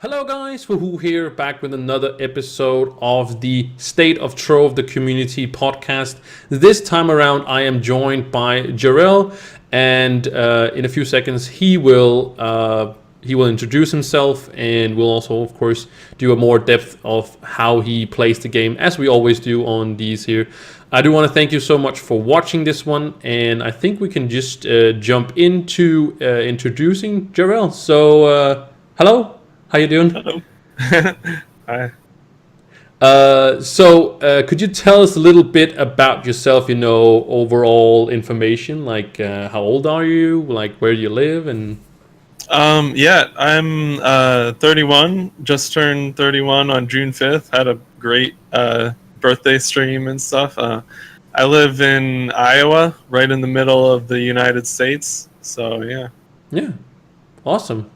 Hello guys, Wahoo here, back with another episode of the State of Trove, the community podcast. This time around I am joined by Jyreeil, and in a few seconds he will introduce himself, and we'll also of course do a more depth of how he plays the game, as we always do on these here. I do want to thank you so much for watching this one, and I think we can just jump into introducing Jyreeil. So hello. How you doing? Hello. Hi. Could you tell us a little bit about yourself? Overall information, like how old are you, like where do you live, and Yeah, I'm 31. Just turned 31 on June 5th. Had a great birthday stream and stuff. I live in Iowa, right in the middle of the United States. So yeah. yeah, awesome.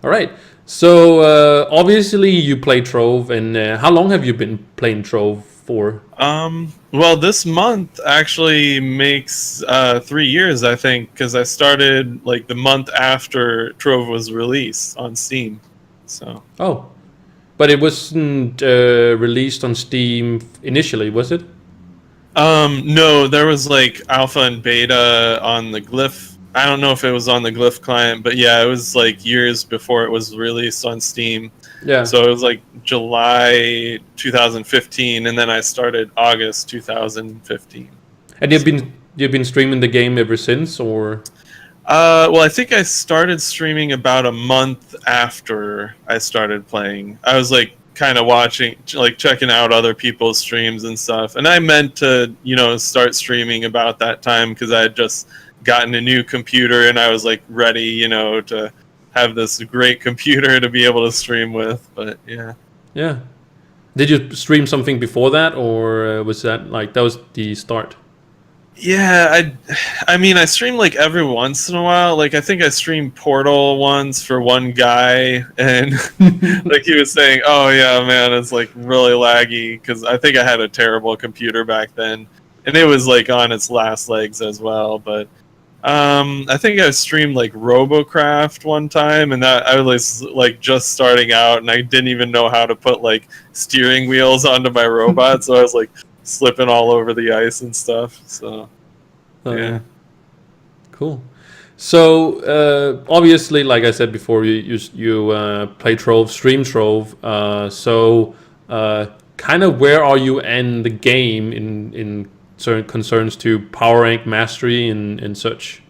All right. So obviously you play Trove, and how long have you been playing Trove for? Well, this month actually makes 3 years, I think, because I started like the month after Trove was released on Steam. So. Oh, but it wasn't released on Steam initially, was it? No, there was like alpha and beta on the Glyph. I don't know if it was on the Glyph client, but yeah, it was like years before it was released on Steam. Yeah. So it was like July 2015, and then I started August 2015. And you've been streaming the game ever since, or? Well, I think I started streaming about a month after I started playing. I was like kind of watching, like checking out other people's streams and stuff. And I meant to, start streaming about that time because I had just gotten a new computer and I was like ready, to have this great computer to be able to stream with. But yeah. Yeah. Did you stream something before that, or was that was the start? Yeah, I mean, I stream like every once in a while. Like, I think I streamed Portal once for one guy, and like he was saying, "Oh yeah, man, it's like really laggy," because I think I had a terrible computer back then, and it was like on its last legs as well. But I think I streamed like Robocraft one time, and that I was like just starting out, and I didn't even know how to put like steering wheels onto my robot, so I was like slipping all over the ice and stuff. So yeah. Cool. So obviously, like I said before, you play Trove, stream Trove. Kind of where are you in the game in certain concerns to power rank mastery and such?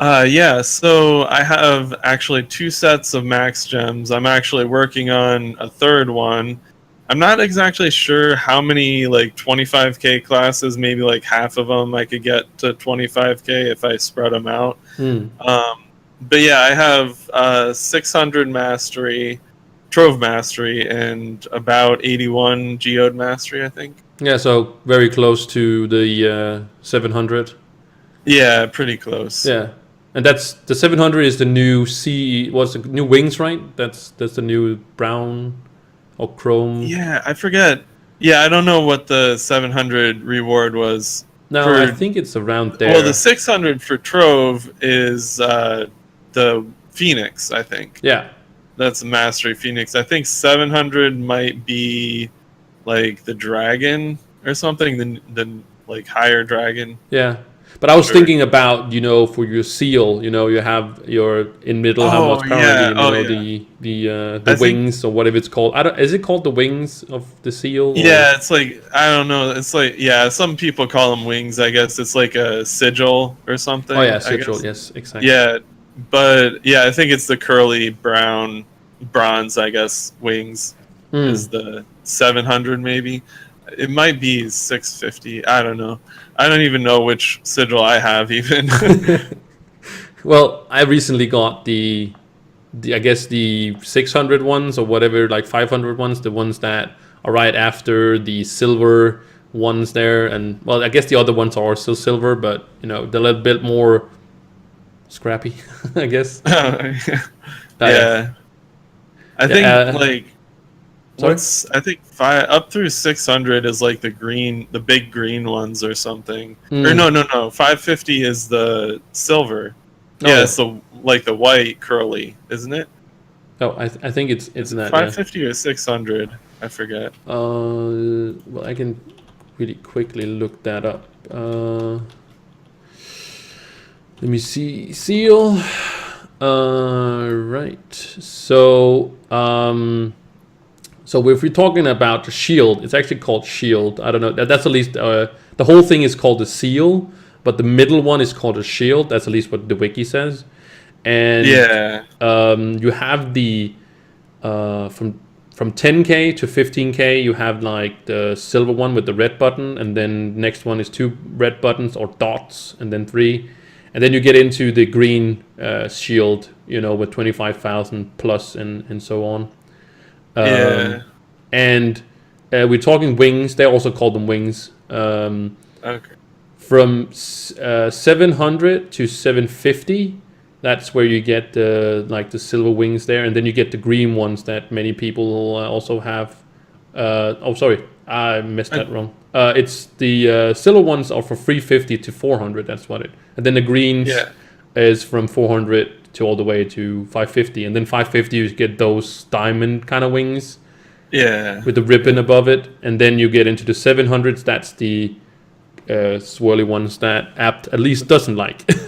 Yeah, so I have actually 2 sets of max gems. I'm actually working on a third one. I'm not exactly sure how many like 25k classes, maybe like half of them I could get to 25k if I spread them out. But yeah, I have 600 mastery, Trove mastery, and about 81 geode mastery, I think. Yeah, so very close to the 700. Yeah, pretty close. Yeah, and that's the 700 is the new what's the new wings, right? That's the new brown or chrome. Yeah, I forget. Yeah, I don't know what the 700 reward was. No, I think it's around there. Well, the 600 for Trove is the Phoenix, I think. Yeah. That's Mastery Phoenix. I think 700 might be like the dragon or something, the like higher dragon. Yeah. But I was thinking about, for your seal, you have your in middle how much power the wings or whatever it's called. Is it called the wings of the seal? Yeah, it's like, I don't know. It's like, yeah, some people call them wings, I guess. It's like a sigil or something. Oh yeah, sigil, yes, exactly. Yeah, but yeah, I think it's the curly brown bronze, I guess, wings is the 700 maybe. It might be 650. I don't know. I don't even know which sigil I have even. Well, I recently got the I guess the 600 ones or whatever, like 500 ones, the ones that are right after the silver ones there. And well, I guess the other ones are still silver, but they're a little bit more scrappy, I guess. Yeah. I think like I think up through 600 is like the big green ones or something. Or no, 550 is the silver. Yeah, it's the white curly, isn't it? Oh, I think it's Is it that. Yeah. 550 or 600? I forget. Well, I can really quickly look that up. Let me see. Seal. Right. So if we're talking about the shield, it's actually called shield. I don't know. That's at least the whole thing is called the seal, but the middle one is called a shield. That's at least what the wiki says. And Yeah. you have the from 10k to 15k, you have like the silver one with the red button, and then next one is two red buttons or dots, and then three, and then you get into the green shield, with 25,000 plus and so on. Yeah. And we're talking wings. They also call them wings. Okay. From 700 to 750, that's where you get the silver wings there, and then you get the green ones that many people also have. Oh, sorry, I missed that wrong. It's the silver ones are for 350 to 400. That's what it. And then the greens Yeah. is from 400 to all the way to 550, and then 550 you get those diamond kind of wings Yeah. with the ribbon above it, and then you get into the 700s. That's the swirly ones that Apt at least doesn't like. He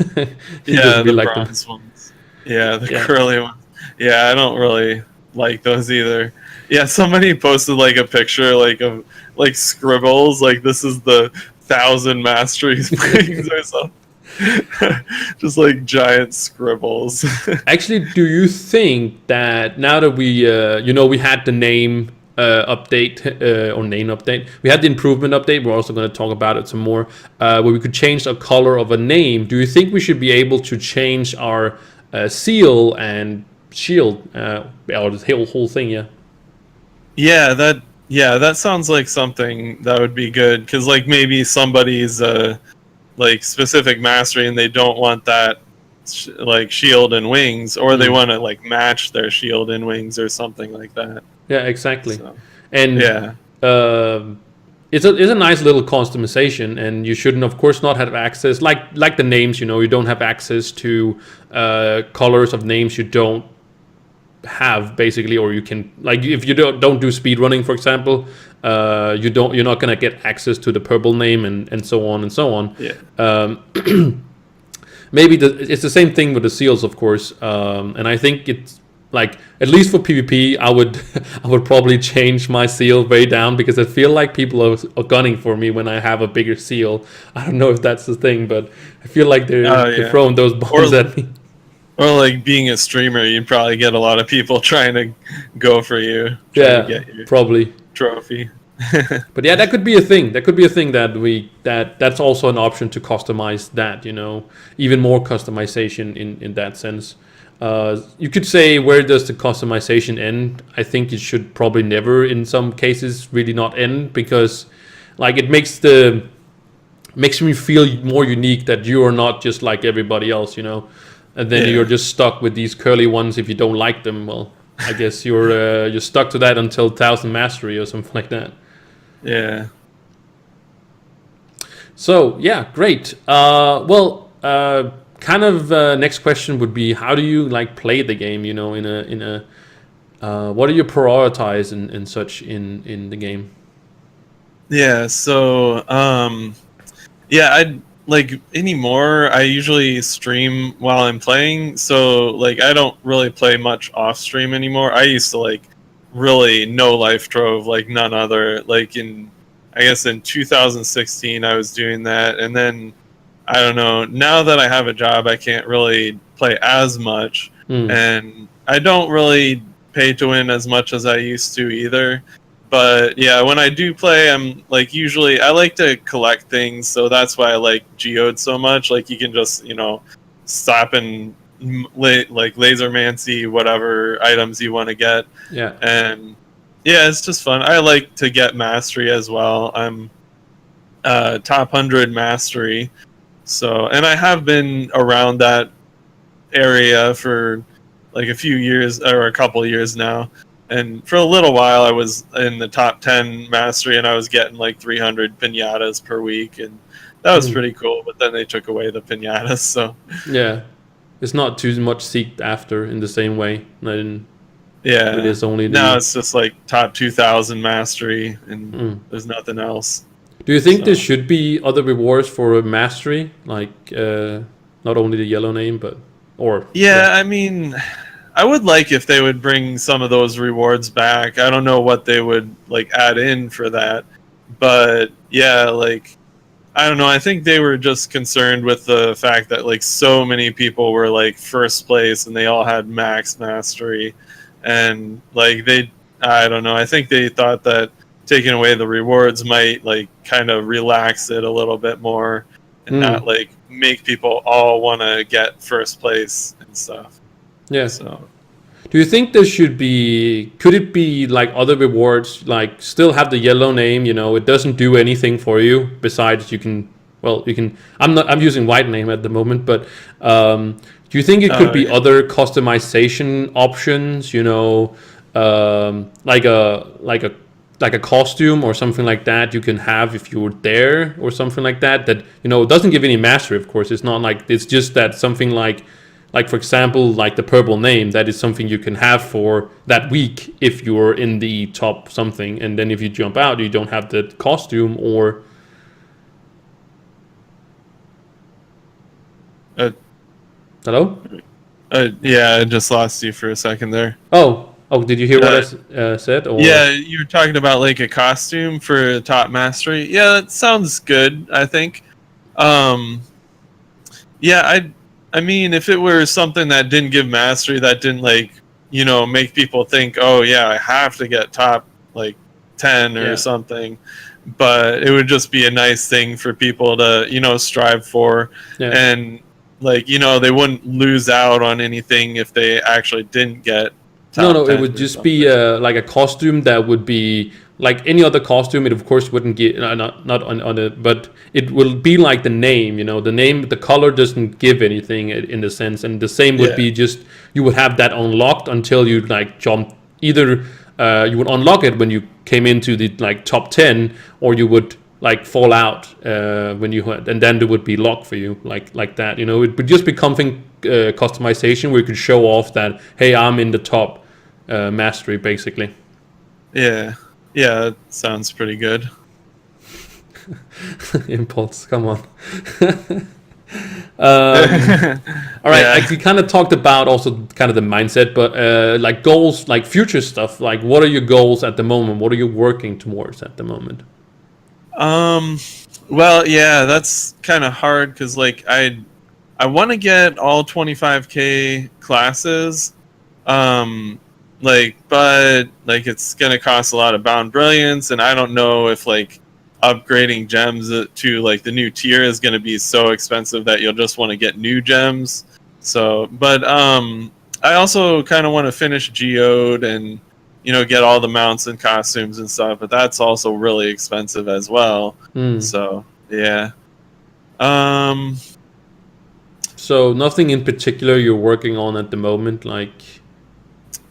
Yeah, doesn't the really like them. bronze ones. Yeah, the Yeah. curly ones. Yeah, I don't really like those either. Yeah, somebody posted like a picture like of like scribbles, like this is the 1,000 masteries wings or something. Just like giant scribbles. Actually, do you think that now that we had the name update or name update, we had the improvement update. We're also going to talk about it some more, where we could change the color of a name. Do you think we should be able to change our seal and shield, or the whole thing? Yeah. Yeah, that sounds like something that would be good because like maybe somebody's like specific mastery and they don't want that like shield and wings, or they want to like match their shield and wings or something like that. Yeah, exactly. So And yeah, it's a nice little customization, and you shouldn't, of course, not have access like the names. You don't have access to colors of names you don't have, basically, or you can, like, if you don't do speed running, for example, you're not gonna get access to the purple name and so on and so on. yeah, Maybe it's the same thing with the seals, of course, and I think it's like, at least for PvP, I would I would probably change my seal way down, because I feel like people are gunning for me when I have a bigger seal. I don't know if that's the thing, but I feel like they're throwing those bombs at me. or like being a streamer, you'd probably get a lot of people trying to go for you, trying to get your probably. trophy. But yeah, that could be a thing. That could be a thing that's also an option to customize that. Even more customization in that sense. You could say, where does the customization end? I think it should probably never, in some cases, really not end, because like it makes me feel more unique, that you are not just like everybody else, and then you're just stuck with these curly ones. If you don't like them, well, I guess you're stuck to that until 1,000 mastery or something like that. Yeah. So yeah, great. Kind of next question would be, how do you like play the game? What do you prioritize and such in the game? Yeah. So yeah, I like anymore. I usually stream while I'm playing, so like I don't really play much off stream anymore. I used to like really no life Trove like none other. Like I guess in 2016 I was doing that, and then I don't know. Now that I have a job, I can't really play as much, and I don't really pay to win as much as I used to either. But yeah, when I do play, I'm like, usually I like to collect things, so that's why I like Geode so much. Like you can just stop and like lasermancy whatever items you want to get. Yeah. And yeah, it's just fun. I like to get mastery as well. I'm top 100 mastery, so, and I have been around that area for like a few years or a couple years now. And for a little while, I was in the top 10 mastery, and I was getting like 300 pinatas per week, and that was pretty cool. But then they took away the pinatas, so yeah, it's not too much seeked after in the same way. Yeah. It is only Now the. it's just like top 2,000 mastery, and Mm. there's nothing else. Do you think there So should be other rewards for mastery, like not only the yellow name, but or yeah, yeah, I mean, I would like if they would bring some of those rewards back. I don't know what they would like add in for that, but yeah, like I don't know. I think they were just concerned with the fact that like so many people were like first place and they all had max mastery, and like I don't know. I think they thought that taking away the rewards might like kind of relax it a little bit more and mm, not like make people all want to get first place and stuff. yeah. So Do you think there should be? Could it be like other rewards, like still have the yellow name? You know, it doesn't do anything for you besides you can. Well, you can. I'm not. I'm using white name at the moment, but do you think it could be yeah. other customization options? You know, like a costume or something like that you can have if you were there or something like that. That it doesn't give any mastery. Of course, it's not like it's just that something like for example, like the purple name, that is something you can have for that week if you're in the top something, and then if you jump out, you don't have the costume or. uh, Hello? yeah, I just lost you for a second there. Oh, did you hear what Uh, I said? Or Yeah, you were talking about like a costume for top mastery. Yeah, that sounds good, I think. Um yeah, I mean if it were something that didn't give mastery, that didn't like, make people think, "Oh yeah, I have to get top like 10 or yeah, something." But it would just be a nice thing for people to, strive for, yeah. and like, they wouldn't lose out on anything if they actually didn't get No, top no, it 10 would or just be something. like a costume that would be like any other costume. It of course wouldn't get not on it, but it will be like the name. The name, the color doesn't give anything in the sense, and the same would Yeah. be just you would have that unlocked until you like jump. Either you would unlock it when you came into the like top 10, or you would like fall out when you had, and then there would be locked for you like that. It would just be something customization where you could show off that hey, I'm in the top mastery basically. Yeah. Yeah, that sounds pretty good. Impulse, come on. um, all right, Yeah. like we kind of talked about also kind of the mindset, but like goals, like future stuff, like what are your goals at the moment? What are you working towards at the moment? Um well, yeah, that's kind of hard cuz like I want to get all 25K classes. Um but like it's going to cost a lot of bound brilliance, and I don't know if like upgrading gems to like the new tier is going to be so expensive that you'll just want to get new gems. So, but I also kind of want to finish geode and get all the mounts and costumes and stuff, but that's also really expensive as well. Hmm. So, yeah. Um So nothing in particular you're working on at the moment, like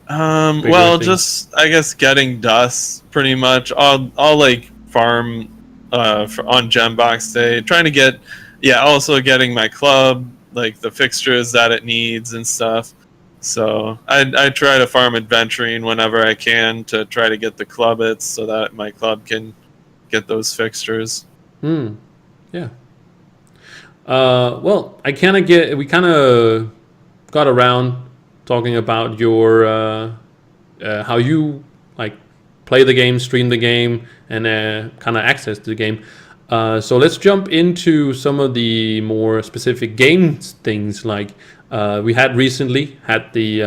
bigger well, things. just I guess getting dust pretty much. I'll like farm on Gembox Day, trying to get, yeah, also getting my club like the fixtures that it needs and stuff. So I try to farm adventuring whenever I can to try to get the clubbits so that my club can get those fixtures. Hmm. Yeah. Well, we kind of got around talking about your how you like play the game, stream the game, and kind of access the game. So let's jump into some of the more specific games things. Like we had recently had the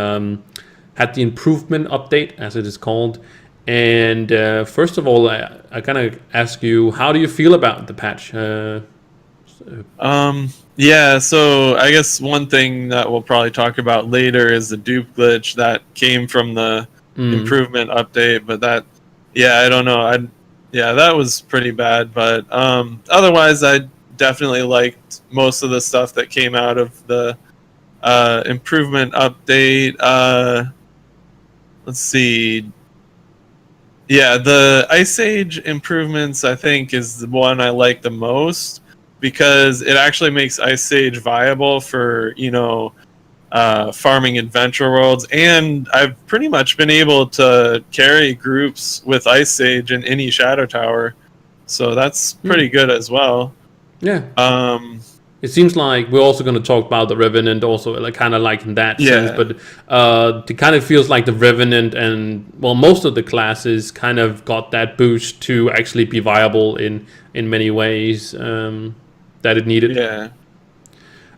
improvement update, as it is called. And first of all, I kind of ask you, how do you feel about the patch? Yeah, so I guess one thing that we'll probably talk about later is the dupe glitch that came from the Mm, improvement update, but that, yeah, I don't know. Yeah, that was pretty bad, but otherwise I definitely liked most of the stuff that came out of the improvement update. Let's see. Yeah, the Ice Age improvements I think is the one I like the most because it actually makes Ice Age viable for farming adventure worlds, and I've pretty much been able to carry groups with Ice Sage in any Shadow Tower, so that's pretty good as well. Yeah. It seems like we're also going to talk about the Revenant also, like kind of like in that sense, but it kind of feels like the Revenant and, well, most of the classes kind of got that boost to actually be viable in many ways that it needed. Yeah.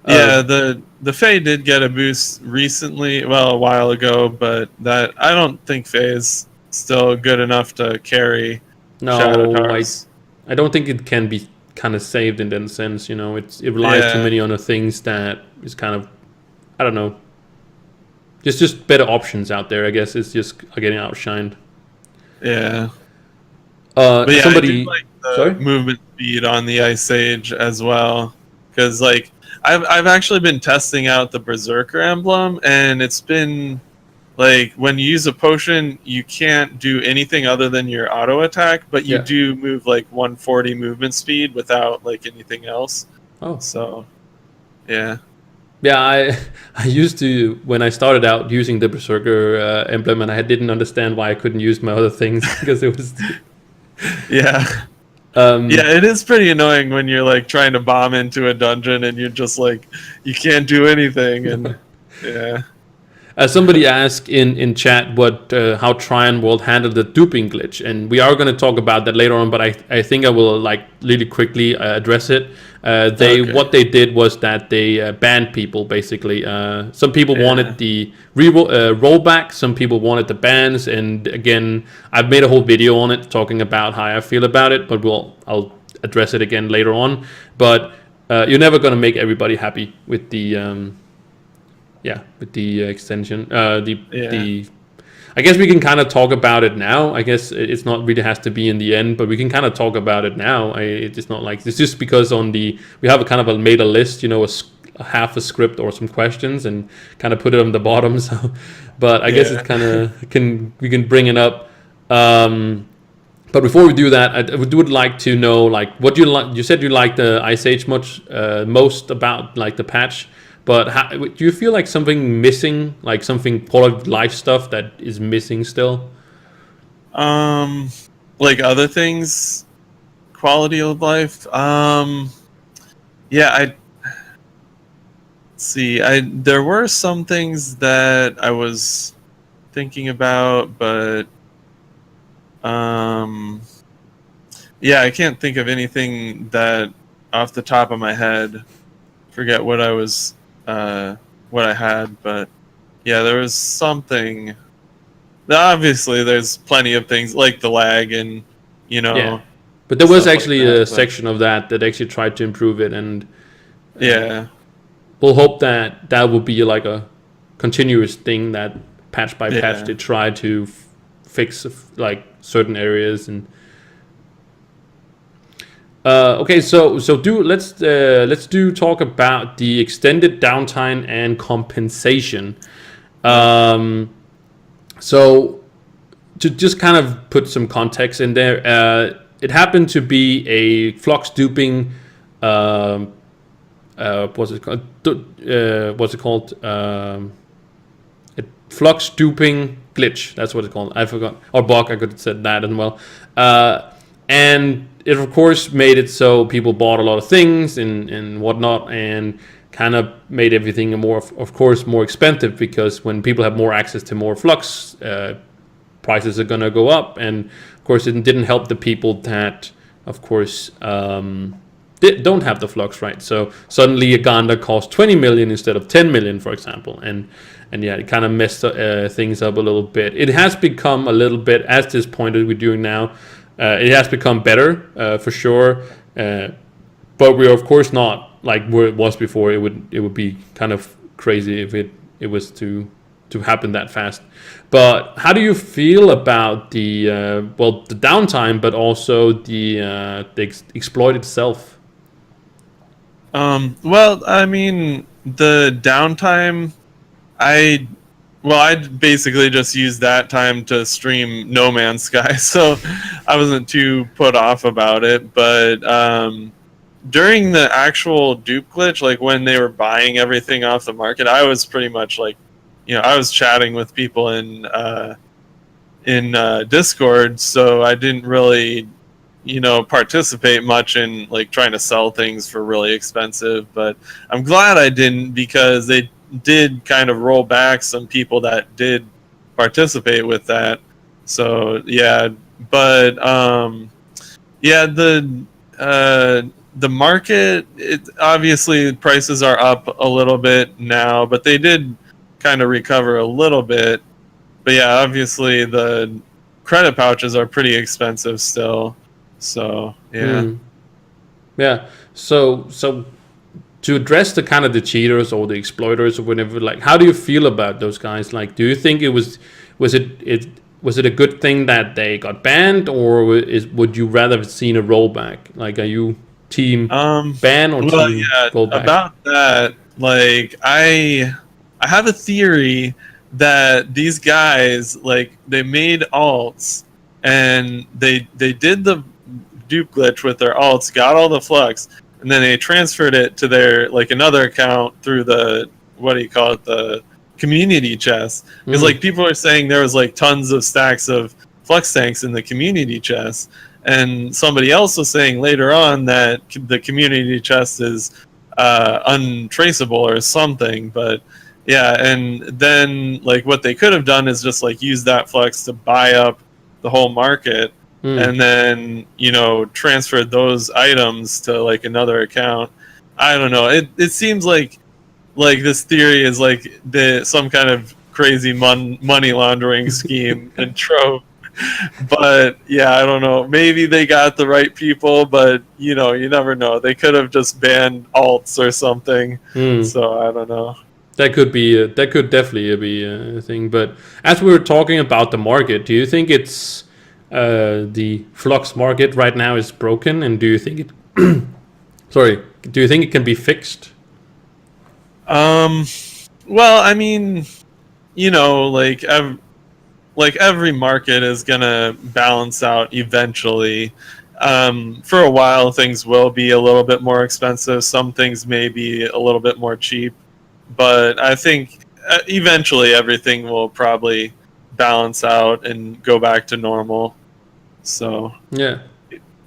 Yeah, the Fae did get a boost recently, well, a while ago, but that I don't think Fae is still good enough to carry Shadow No, Towers. I don't think it can be kind of saved in that sense. You know, it relies too many on the things that is kind of, I don't know. There's just better options out there. I guess it's just getting outshined. Yeah. But yeah, I do like the movement speed on the Ice Age as well, because like I've actually been testing out the Berserker emblem, and it's been like when you use a potion, you can't do anything other than your auto attack, but you do move like 140 movement speed without like anything else. Oh, so yeah. Yeah, I used to, when I started out using the Berserker emblem, and I didn't understand why I couldn't use my other things because it was. Yeah. Yeah, it is pretty annoying when you're like trying to bomb into a dungeon and you're just like you can't do anything, and yeah. Somebody asked in chat what how Tryon World handled the duping glitch, and we are going to talk about that later on. But I think I will like really quickly address it. What they did was that they banned people basically. Some people wanted the rollback, some people wanted the bans, and again, I've made a whole video on it talking about how I feel about it. But I'll address it again later on. But you're never going to make everybody happy with the. With the extension. I guess we can kind of talk about it now. I guess it's not really has to be in the end, but we can kind of talk about it now. It's not like it's just because we have a kind of made a list, you know, a half a script or some questions and kind of put it on the bottom. So, but I guess it's kind of we can bring it up. But before we do that, I would like to know like what you like. You said you like the Ice Age most about like the patch. But do you feel like something missing, like something quality of life stuff that is missing still? Like other things, quality of life. Yeah, there were some things that I was thinking about, but yeah, I can't think of anything that off the top of my head. Forget what what I had, but yeah, there was something. Obviously, there's plenty of things like the lag and but there was actually a section of that actually tried to improve it, and we'll hope that will be like a continuous thing that patch by patch they try to fix like certain areas. And okay, so let's talk about the extended downtime and compensation. So to just kind of put some context in there, it happened to be a flux duping. What's it called? Flux duping glitch. That's what it's called. I forgot. Or bug. I could have said that as well. And it of course made it so people bought a lot of things and whatnot, and kind of made everything more expensive, because when people have more access to more flux, prices are gonna go up, and of course it didn't help the people that of course don't have the flux, right? So suddenly a Ganda costs 20 million instead of 10 million, for example, and yeah, it kind of messed things up a little bit. It has become a little bit, at this point that we're doing now, it has become better for sure, but we're of course not like where it was before. It would be kind of crazy if it was to happen that fast. But how do you feel about the the downtime, but also the exploit itself? Well, I mean, the downtime, I basically just used that time to stream No Man's Sky, so I wasn't too put off about it. But during the actual dupe glitch, like when they were buying everything off the market, I was pretty much like, I was chatting with people in Discord, so I didn't really, participate much in like trying to sell things for really expensive. But I'm glad I didn't, because they did kind of roll back some people that did participate with that. So yeah, but yeah, the market, obviously prices are up a little bit now, but they did kind of recover a little bit. But yeah, obviously the credit pouches are pretty expensive still. So yeah. Yeah. So to address the kind of the cheaters or the exploiters or whatever, like how do you feel about those guys? Like, do you think was it a good thing that they got banned, or would you rather have seen a rollback? Like, are you team ban or Well, team yeah, rollback? about that, like I have a theory that these guys, like, they made alts and they did the dupe glitch with their alts, got all the flux, and then they transferred it to their, like, another account through the, what do you call it, the community chest. Because like people are saying there was like tons of stacks of flux tanks in the community chest, and somebody else was saying later on that the community chest is untraceable or something. But yeah, and then like what they could have done is just like use that flux to buy up the whole market, and then transferred those items to like another account. I don't know. It seems like this theory is like some kind of crazy money laundering scheme in Trove. But yeah, I don't know. Maybe they got the right people, but you never know. They could have just banned alts or something. So I don't know. That could be. That could definitely be a thing. But as we were talking about the market, do you think it's the flux market right now is broken, and do you think it? Sorry. Do you think it can be fixed? Well, I mean, like every market is gonna balance out eventually. For a while, things will be a little bit more expensive. Some things may be a little bit more cheap, but I think eventually everything will probably balance out and go back to normal. So Yeah.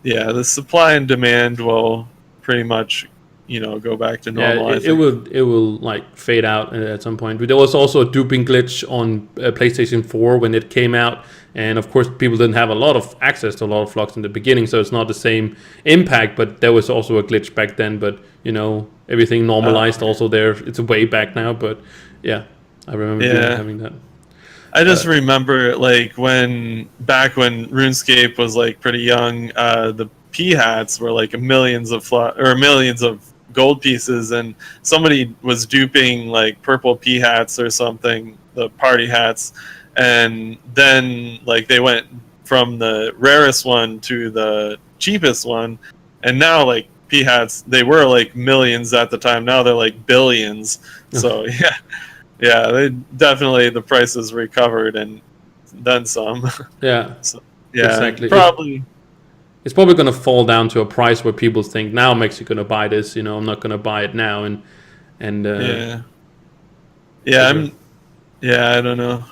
yeah, the supply and demand will pretty much, go back to normal. Yeah, it will like fade out at some point. But there was also a duping glitch on PlayStation 4 when it came out, and of course people didn't have a lot of access to a lot of flux in the beginning, so it's not the same impact. But there was also a glitch back then. But everything normalized also there. It's way back now, but yeah, I remember having that. I just remember like back when RuneScape was like pretty young, the P hats were like millions of gold pieces, and somebody was duping like purple P hats or something, the party hats, and then like they went from the rarest one to the cheapest one, and now like P hats, they were like millions at the time, now they're like billions. So yeah, they definitely, the prices recovered and then some. Yeah. So, yeah, exactly. probably. It's probably going to fall down to a price where people think, now I'm actually going to buy this. I'm not going to buy it now, and I don't know.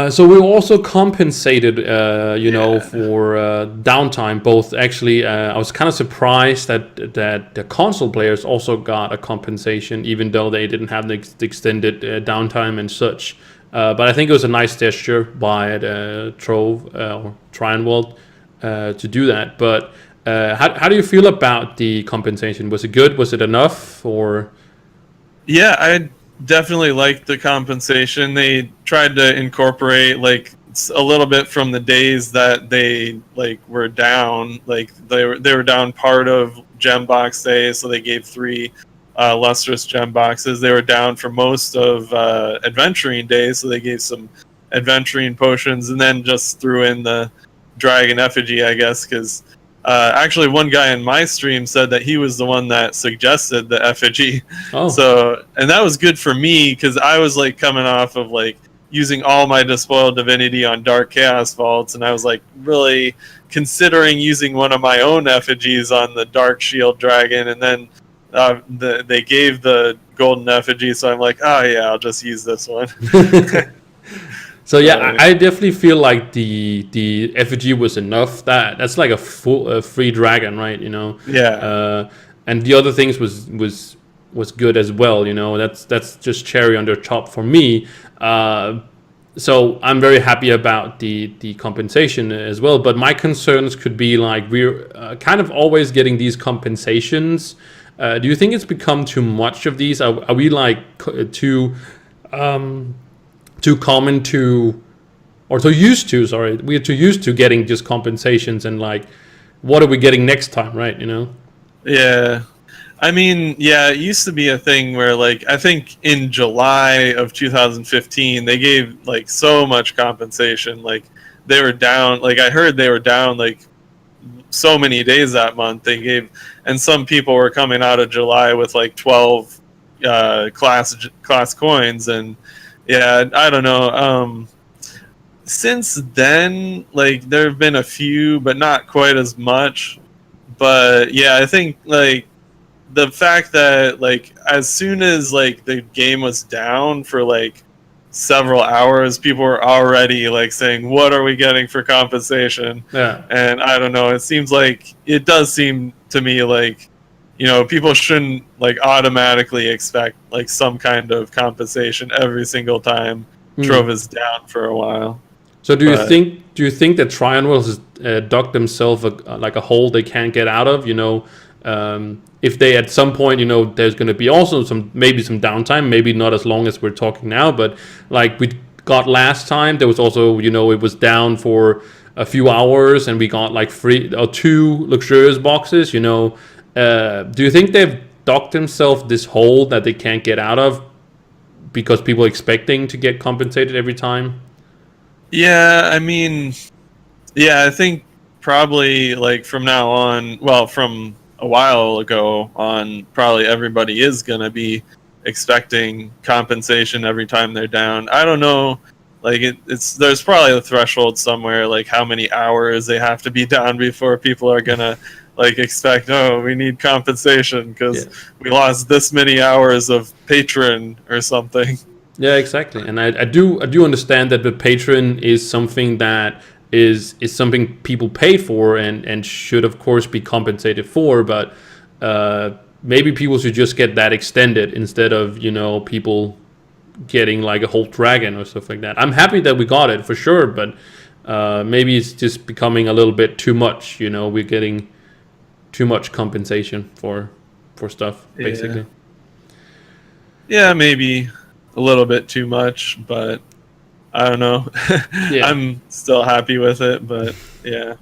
So we also compensated, for downtime. Both actually, I was kind of surprised that the console players also got a compensation, even though they didn't have the extended downtime and such. But I think it was a nice gesture by Trove or joinworld to do that. But how do you feel about the compensation? Was it good? Was it enough? Or yeah, I definitely liked the compensation. They tried to incorporate like a little bit from the days that they like were down. Like they were down part of gem box day, so they gave 3 lustrous gem boxes. They were down for most of adventuring days, so they gave some adventuring potions, and then just threw in the dragon effigy, I guess, because actually one guy in my stream said that he was the one that suggested the effigy. Oh. So, and that was good for me because I was like coming off of like using all my Despoiled Divinity on Dark Chaos Vaults, and I was like really considering using one of my own effigies on the Dark Shield Dragon, and then they gave the golden effigy, so I'm like, oh yeah, I'll just use this one. So yeah, I definitely feel like the effigy was enough. That's like a full free dragon, right? You know. Yeah. And the other things was good as well. You know, that's just cherry on the top for me. So I'm very happy about the compensation as well. But my concerns could be like we're kind of always getting these compensations. Do you think it's become too much of these? Are we like too common to, or too used to? Sorry, we're too used to getting just compensations, and like, what are we getting next time, right? You know? Yeah. I mean, yeah, it used to be a thing where, like, I think in July of 2015, they gave, like, so much compensation. Like, they were down, like, I heard they were down, like, so many days that month. They gave, and some people were coming out of July with, like, 12 class coins. And, yeah, I don't know. Since then, like, there have been a few, but not quite as much. But, yeah, I think, like, the fact that like as soon as like the game was down for like several hours, people were already like saying, what are we getting for compensation? Yeah. And I don't know, it does seem to me like, you know, people shouldn't like automatically expect like some kind of compensation every single time Trove is down for a while. So do you think that Triangle has dug themselves like a hole they can't get out of? You know, if they at some point, you know, there's going to be also maybe some downtime, maybe not as long as we're talking now, but like we got last time, there was also, you know, it was down for a few hours and we got like 3 or 2 luxurious boxes. You know, do you think they've dug themselves this hole that they can't get out of because people are expecting to get compensated every time? Yeah, I mean, yeah, I think probably like from now on, well, from a while ago on, probably everybody is going to be expecting compensation every time they're down. I don't know, like it's there's probably a threshold somewhere, like how many hours they have to be down before people are going to like expect, oh, we need compensation because we lost this many hours of patron or something. Yeah, exactly. And I do understand that the patron is something that is something people pay for and should of course be compensated for, but maybe people should just get that extended instead of, you know, people getting like a whole dragon or stuff like that. I'm happy that we got it for sure, but maybe it's just becoming a little bit too much. You know, we're getting too much compensation for stuff basically. Yeah, maybe a little bit too much, but I don't know. Yeah. I'm still happy with it, but yeah.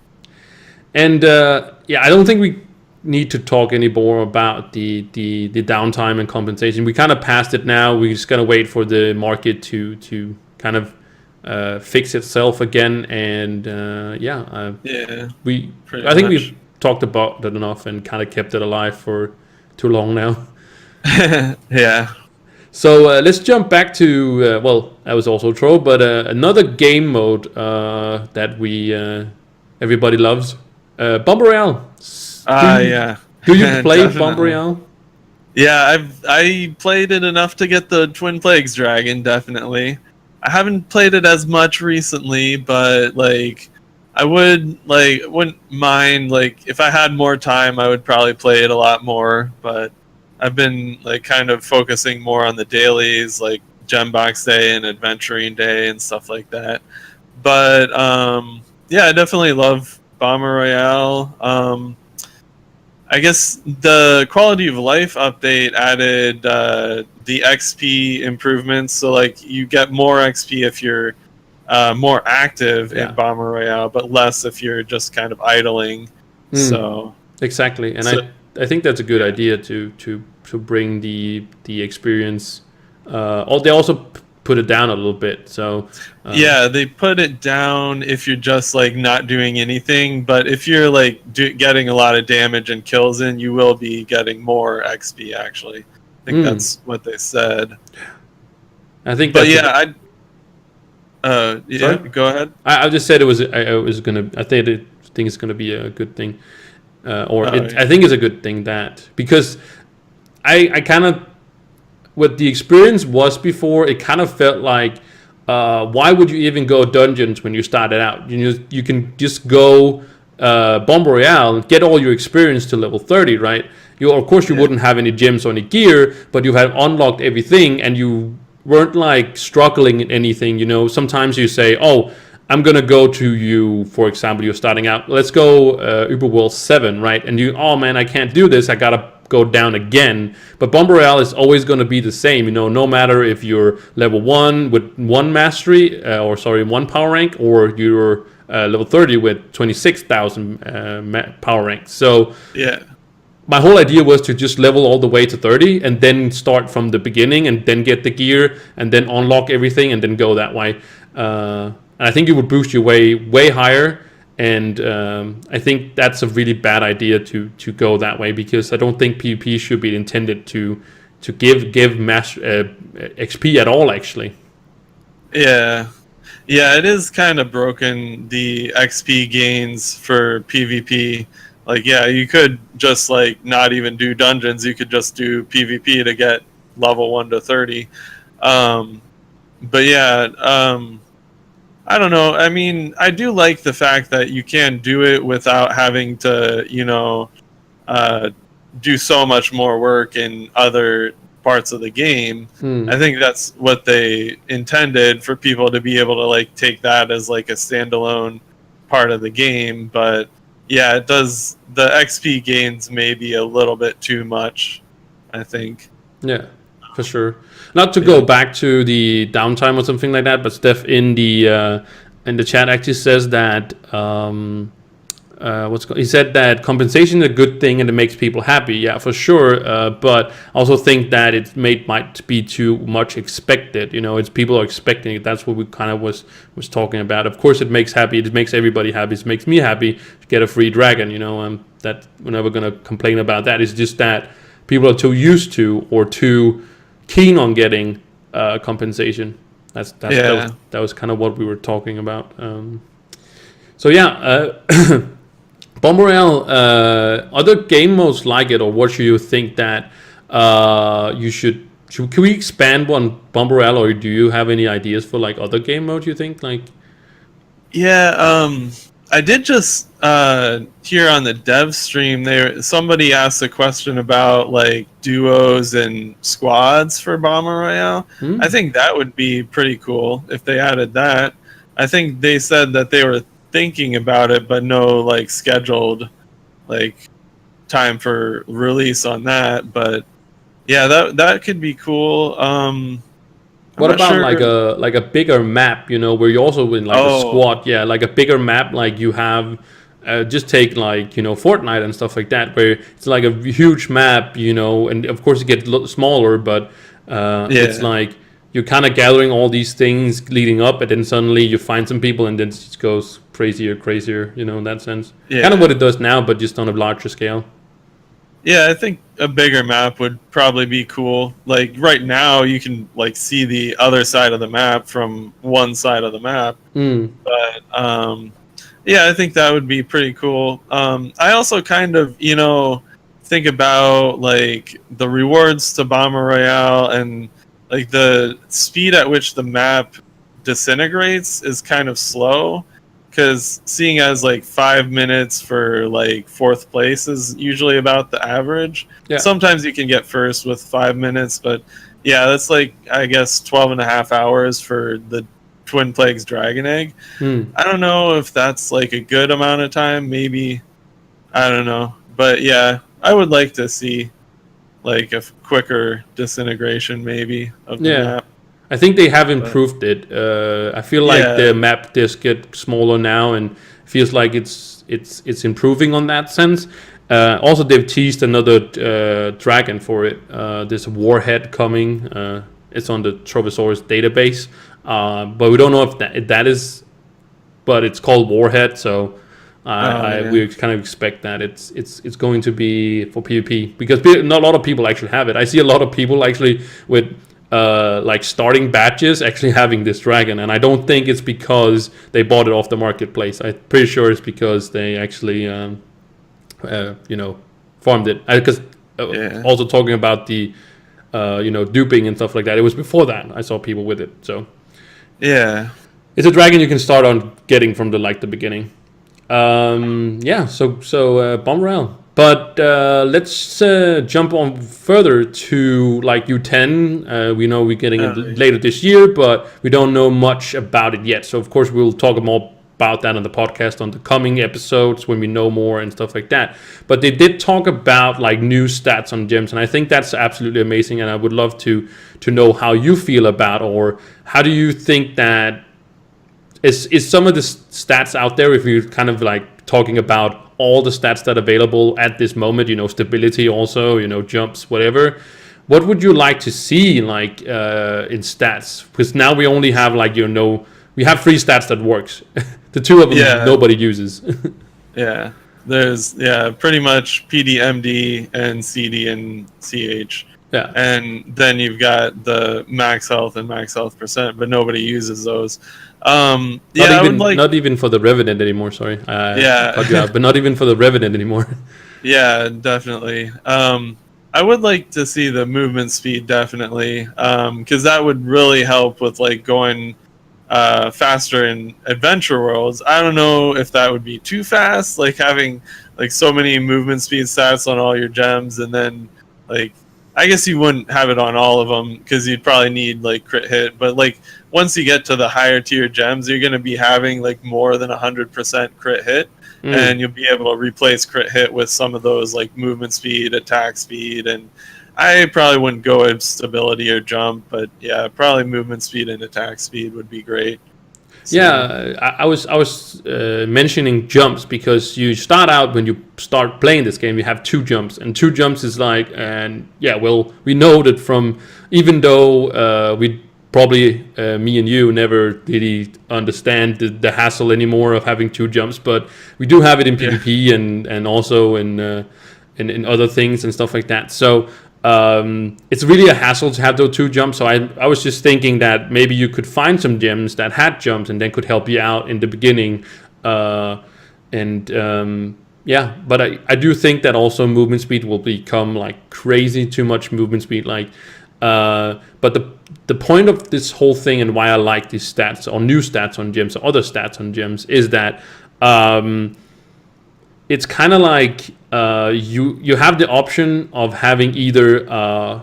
And I don't think we need to talk anymore about the downtime and compensation. We kind of passed it now. We're just gonna wait for the market to kind of fix itself again. And I think we've talked about it enough and kind of kept it alive for too long now. Yeah. So let's jump back to, that was also Trove, but another game mode that everybody loves, Bomb Royale. Do you play Bomb Royale? Yeah, I played it enough to get the Twin Plagues Dragon, definitely. I haven't played it as much recently, but like I wouldn't mind, like if I had more time I would probably play it a lot more, but I've been like kind of focusing more on the dailies, like Gembox Day and Adventuring Day and stuff like that. But I definitely love Bomber Royale. I guess the quality of life update added the XP improvements, so like you get more XP if you're more active in Bomber Royale, but less if you're just kind of idling. So exactly, and I think that's a good idea to bring the experience. They also put it down a little bit. So they put it down if you're just like not doing anything. But if you're like getting a lot of damage and kills in, you will be getting more XP. Actually, I think that's what they said. I think. But Yeah, Sorry, go ahead. I just said it was. I was gonna. think it's gonna be a good thing, Yeah. I think it's a good thing that because I kind of what the experience was before. It kind of felt like why would you even go dungeons when you started out? You can just go Bomb Royale, get all your experience to level 30, right? You of course you Yeah. wouldn't have any gems or any gear, but you had unlocked everything and you weren't like struggling in anything. Sometimes you say, "Oh, I'm gonna go to you." For example, you're starting out. Let's go Uberworld 7, right? And oh man, I can't do this. I gotta go down again. But Bomb Royale is always going to be the same, no matter if you're level 1 with 1 mastery, one power rank, or you're level 30 with 26,000 power rank. So Yeah. my whole idea was to just level all the way to 30 and then start from the beginning and then get the gear and then unlock everything and then go that way. And I think it would boost you way higher. And I think that's a really bad idea to go that way because I don't think PvP should be intended to give XP at all. Actually, Yeah. Yeah, it is kind of broken, the XP gains for PvP. Like, yeah, you could just like not even do dungeons. You could just do PvP to get level 1 to 30. Um, but yeah, I don't know. I mean, I do like the fact that you can do it without having to, uh, do so much more work in other parts of the game. I think that's what they intended, for people to be able to like take that as like a standalone part of the game. But yeah, it does. The XP gains maybe a little bit too much, I think. yeah, for sure. Not to Yeah. go back to the downtime or something like that, but Steph in the chat actually says that he said that compensation is a good thing and it makes people happy. Yeah, for sure. But I also think that might be too much expected. It's people are expecting it. That's what we kind of was talking about. Of course, it makes happy. It makes everybody happy. It makes me happy to get a free dragon. That we're never gonna complain about that. It's just that people are too used to or too keen on getting compensation. Yeah. That was kind of what we were talking about. So yeah. Bomb Royale, other game modes like it, or what should you think that you should? Can we expand on Bomb Royale, or do you have any ideas for like other game modes? You think like? Yeah, I did just hear on the dev stream there, somebody asked a question about like duos and squads for Bomber Royale. I think that would be pretty cool if they added that. I think they said that they were thinking about it, but no like scheduled like time for release on that. But yeah, that could be cool. I'm What not about sure. like a bigger map? Where you also in like a Oh, squad? Yeah, like a bigger map, like you have. Just take like Fortnite and stuff like that, where it's like a huge map, and of course it gets a lot smaller, but it's yeah. like you're kind of gathering all these things leading up, and then suddenly you find some people, and then it just goes crazier, in that sense. Yeah. Kind of what it does now, but just on a larger scale. Yeah, I think a bigger map would probably be cool. Like right now, you can like see the other side of the map from one side of the map. But yeah, I think that would be pretty cool. I also kind of think about like the rewards to Bomber Royale, and like the speed at which the map disintegrates is kind of slow, because seeing as like 5 minutes for like fourth place is usually about the average. Yeah. Sometimes you can get first with 5 minutes, but yeah, that's like I guess 12 and a half hours for the Twin Plagues Dragon Egg. I don't know if that's like a good amount of time. Maybe, I don't know, but yeah, I would like to see like a quicker disintegration maybe of the Yeah. map. I think they have But improved it. I feel like yeah, the map disc get smaller now, and feels like it's improving on that sense. Also, they've teased another dragon for it. There's a warhead coming. It's on the Trovosaurus database, but we don't know if that is. But it's called warhead, so yeah. we kind of expect that it's going to be for PvP because not a lot of people actually have it. I see a lot of people actually with like starting batches actually having this dragon, and I don't think it's because they bought it off the marketplace. I'm pretty sure it's because they actually farmed it. Because also talking about the duping and stuff like that, it was before that I saw people with it. So Yeah. it's a dragon you can start on getting from the beginning. So Bomberell. But let's jump on further to like U10. We know we're getting it later this year, but we don't know much about it yet. So of course we'll talk more about that on the podcast on the coming episodes when we know more and stuff like that. But they did talk about like new stats on gems, and I think that's absolutely amazing. And I would love to know how you feel about, or how do you think that is some of the stats out there, if you're kind of like talking about all the stats that are available at this moment, stability also, jumps, whatever. What would you like to see like in stats? Because now we only have we have 3 stats that works. The 2 of them nobody uses. Yeah. There's pretty much PD, MD, and CD and CH. Yeah. And then you've got the max health and max health percent, but nobody uses those. Not even for the Revenant anymore. Sorry, but not even for the Revenant anymore. Yeah, definitely. I would like to see the movement speed definitely, because that would really help with like going faster in adventure worlds. I don't know if that would be too fast, like having like so many movement speed stats on all your gems, and then like I guess you wouldn't have it on all of them because you'd probably need like crit hit. But like once you get to the higher tier gems, you're going to be having like more than 100% crit hit, and you'll be able to replace crit hit with some of those like movement speed, attack speed, and I probably wouldn't go with stability or jump, but yeah, probably movement speed and attack speed would be great. So, yeah, I was mentioning jumps because you start out, when you start playing this game, you have 2 jumps, and 2 jumps is like, and yeah, well, we know that from, even though we probably, me and you never really understand the hassle anymore of having 2 jumps, but we do have it in PvP and also in other things and stuff like that. So it's really a hassle to have those 2 jumps. So I was just thinking that maybe you could find some gems that had jumps and then could help you out in the beginning. But I do think that also movement speed will become like crazy too much movement speed. But the point of this whole thing, and why I like these stats or new stats on gems or other stats on gems, is that it's kind of like you have the option of having either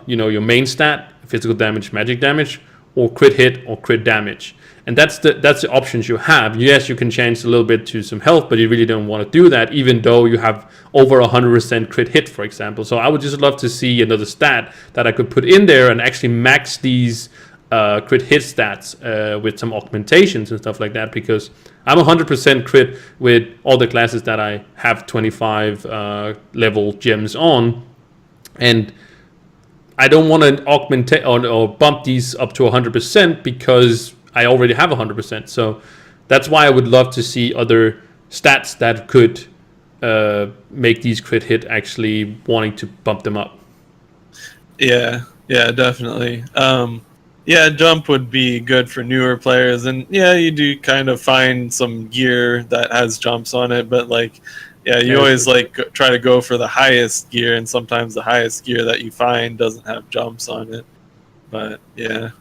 your main stat, physical damage, magic damage, or crit hit or crit damage, and that's the options you have. Yes, you can change a little bit to some health, but you really don't want to do that, even though you have over 100% crit hit, for example. So I would just love to see another stat that I could put in there and actually max these crit hit stats with some augmentations and stuff like that, because I'm 100% crit with all the classes that I have 25 level gems on, and I don't want to augment or bump these up to 100% because I already have 100%. So that's why I would love to see other stats that could make these crit hit actually wanting to bump them up. Yeah, definitely. Jump would be good for newer players, and you do kind of find some gear that has jumps on it, but like, you always like try to go for the highest gear, and sometimes the highest gear that you find doesn't have jumps on it. But that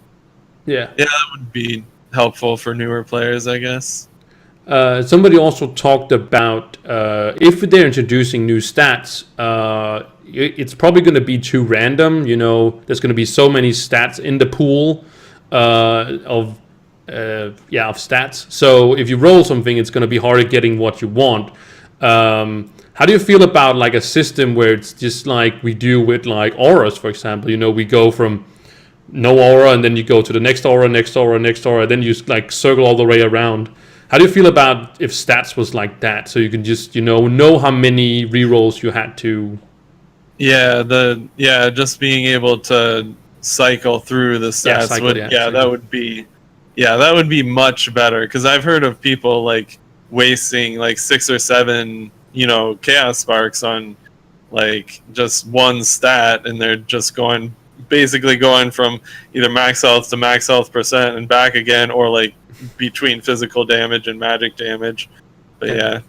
would be helpful for newer players, I guess. Somebody also talked about if they're introducing new stats, it's probably going to be too random. There's going to be so many stats in the pool of stats. So if you roll something, it's going to be harder getting what you want. How do you feel about like a system where it's just like we do with like auras, for example? We go from no aura, and then you go to the next aura, then you like circle all the way around. How do you feel about if stats was like that, so you can just know how many rerolls you had to? Just being able to cycle through the stats that would be much better, because I've heard of people like wasting like 6 or 7 chaos sparks on like just one stat, and they're just going basically going from either max health to max health percent and back again, or like between physical damage and magic damage. But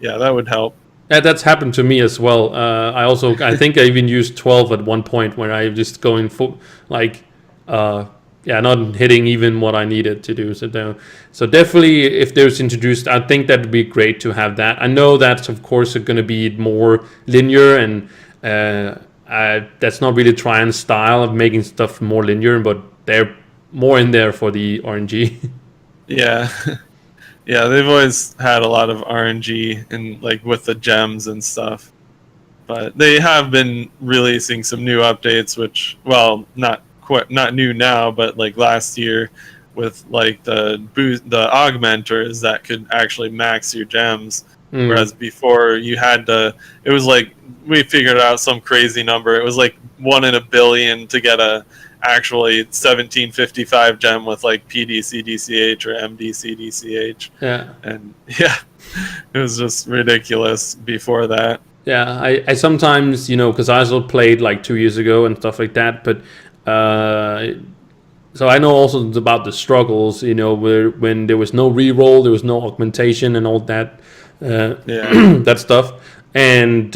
that would help. Yeah, that's happened to me as well. I think I even used 12 at one point where I just going for like, not hitting even what I needed to do. So definitely, if there's introduced, I think that'd be great to have that. I know that's of course going to be more linear, and that's not really Trian's style of making stuff more linear, but they're more in there for the RNG. Yeah. Yeah, they've always had a lot of RNG and like with the gems and stuff. But they have been releasing some new updates, which, well, not new now, but like last year with like the augmenters that could actually max your gems. Whereas before you had to, it was like, we figured out some crazy number. It was like 1 in a billion to get a actually 1755 gem with like PDCDCH or MDCDCH. Yeah. And yeah, it was just ridiculous before that. Yeah, I sometimes, because I also played like 2 years ago and stuff like that, but so I know also about the struggles, where when there was no reroll, there was no augmentation and all that, that stuff. And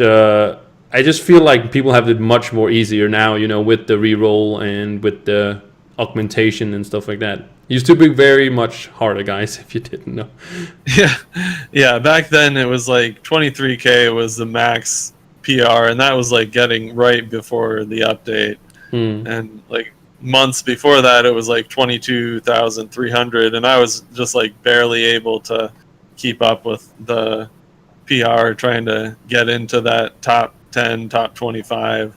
I just feel like people have it much more easier now, with the reroll and with the augmentation and stuff like that. It used to be very much harder, guys, if you didn't know. Yeah. Back then it was like 23k was the max PR, and that was like getting right before the update. And like months before that, it was like 22,300, and I was just like barely able to keep up with the PR, trying to get into that top 10, top 25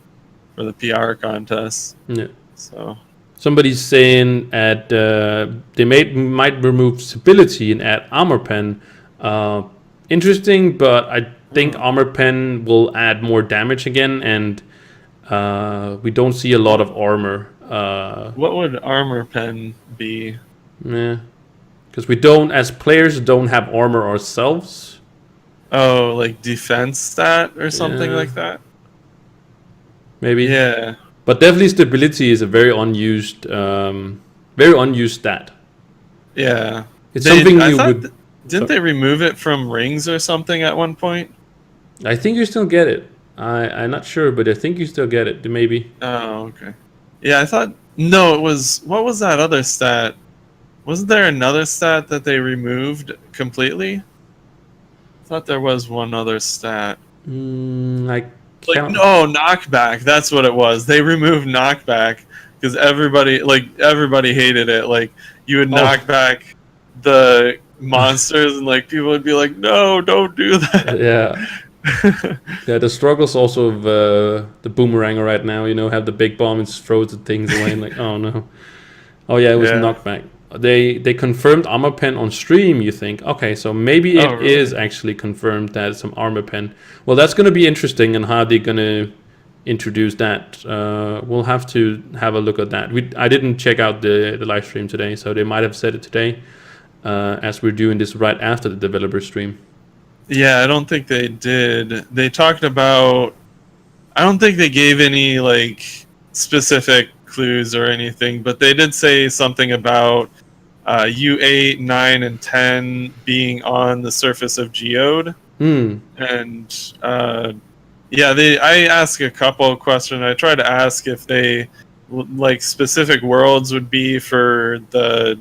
for the PR contest. Yeah. So somebody's saying they might remove stability and add armor pen. Interesting, but I think armor pen will add more damage again, and we don't see a lot of armor. What would armor pen be? Yeah, because we don't, as players, don't have armor ourselves. Oh, like defense stat or something like that? Maybe. Yeah. But definitely stability is a very unused stat. Yeah. It's something you would... Didn't they remove it from rings or something at one point? I think you still get it. I'm not sure, but I think you still get it, maybe. Oh, okay. Yeah, I thought... No, it was... What was that other stat? Wasn't there another stat that they removed completely? I thought there was one other stat. Knockback. That's what it was. They removed knockback because everybody hated it. Like, you would knock back the monsters, and like people would be like, "No, don't do that." Yeah, the struggles also of the boomeranger right now. Have the big bomb and just throws the things away, and like, oh no. Oh yeah, it was knockback. They confirmed armor pen on stream, you think? Okay, so maybe it is actually confirmed that it's some armor pen. Well, that's going to be interesting, and how they're going to introduce that. We'll have to have a look at that. I didn't check out the live stream today, so they might have said it today, as we're doing this right after the developer stream. Yeah, I don't think they did. They talked about... I don't think they gave any like specific clues or anything, but they did say something about U8, 9, and 10 being on the surface of Geode. And I asked a couple of questions. I tried to ask if they like specific worlds would be for the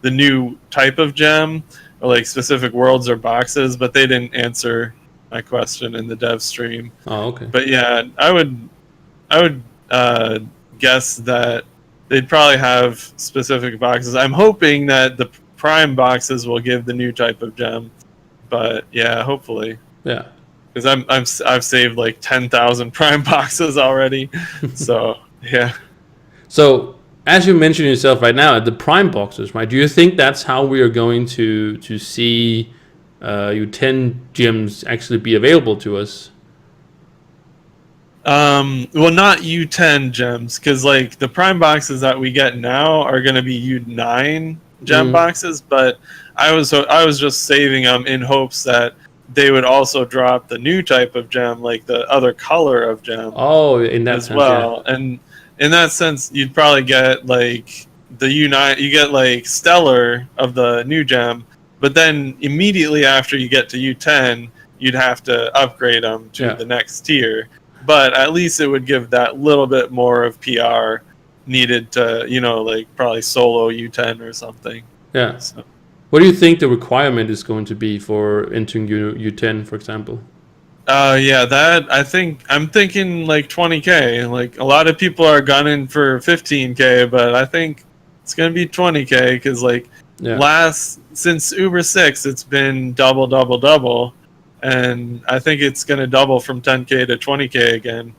new type of gem, or like specific worlds or boxes, but they didn't answer my question in the dev stream. Oh, okay. But yeah, I would guess that they'd probably have specific boxes. I'm hoping that the prime boxes will give the new type of gem, but yeah, hopefully. Yeah, because I've saved like 10,000 prime boxes already. So yeah. So as you mentioned yourself right now, at the prime boxes, right? Do you think that's how we are going to see U10 gems actually be available to us? Well, not U10 gems, because like the prime boxes that we get now are going to be U9 gem boxes, but I was just saving them in hopes that they would also drop the new type of gem, like the other color of gem. Oh, in that as sense, well. yeah. And in that sense, you'd probably get like the U9. You get like Stellar of the new gem, but then immediately after you get to U10, you'd have to upgrade them to the next tier. But at least it would give that little bit more of PR needed to, like probably solo U10 or something. Yeah. So. What do you think the requirement is going to be for entering U10, for example? Yeah, that I'm thinking like 20K. Like a lot of people are gunning for 15K, but I think it's gonna be 20K because like since Uber 6, it's been double, and I think it's gonna double from 10K to 20K again.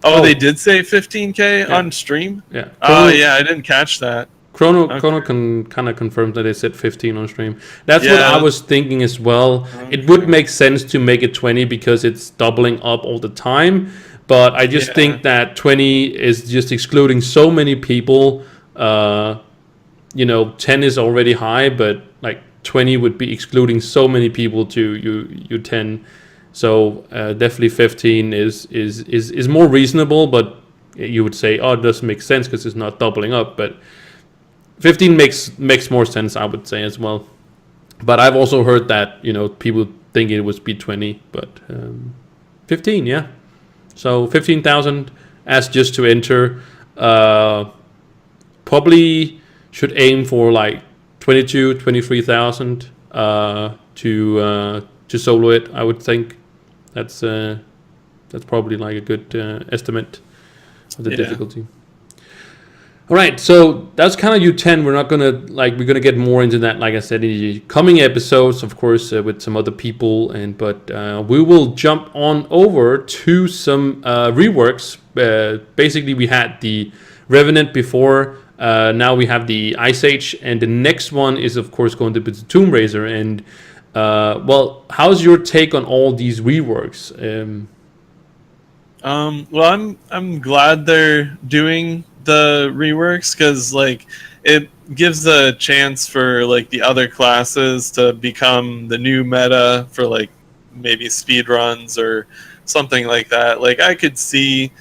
Oh, they did say 15K on stream. Yeah. Oh, yeah, I didn't catch that. Chrono can kind of confirm that they said 15 on stream. That's what I was thinking as well. Okay. It would make sense to make it 20 because it's doubling up all the time. But I just think that 20 is just excluding so many people. 10 is already high, but like 20 would be excluding so many people to U10. So definitely 15 is more reasonable. But you would say, it doesn't make sense because it's not doubling up. But 15 makes more sense, I would say, as well. But I've also heard that, people think it would be 20, but 15, yeah. So 15,000 as just to enter. Probably should aim for like 22, 23,000 to solo it, I would think. That's probably like a good estimate of the difficulty. All right, so that's kind of U10. We're gonna get more into that, like I said, in the coming episodes, of course, with some other people. But we will jump on over to some reworks. Basically, we had the Revenant before. Now we have the Ice Age, and the next one is, of course, going to be the Tomb Raiser. And how's your take on all these reworks? Well, I'm glad they're doing the reworks because like it gives a chance for like the other classes to become the new meta for like maybe speed runs or something like that. Like I could see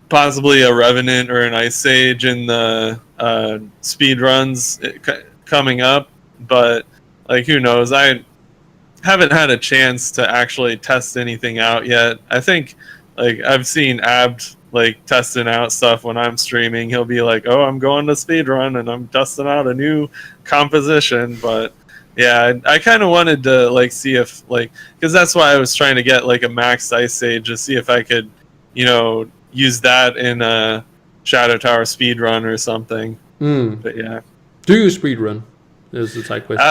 possibly a Revenant or an Ice Age in the speed runs coming up, but like who knows? I haven't had a chance to actually test anything out yet. I think like I've seen Abd like testing out stuff when I'm streaming. He'll be like, "Oh, I'm going to speedrun and I'm testing out a new composition." But yeah, I kind of wanted to like see if like because that's why I was trying to get like a max Ice Age to see if I could, use that in a Shadow Tower speedrun or something. But yeah, do you speedrun? Is the type question.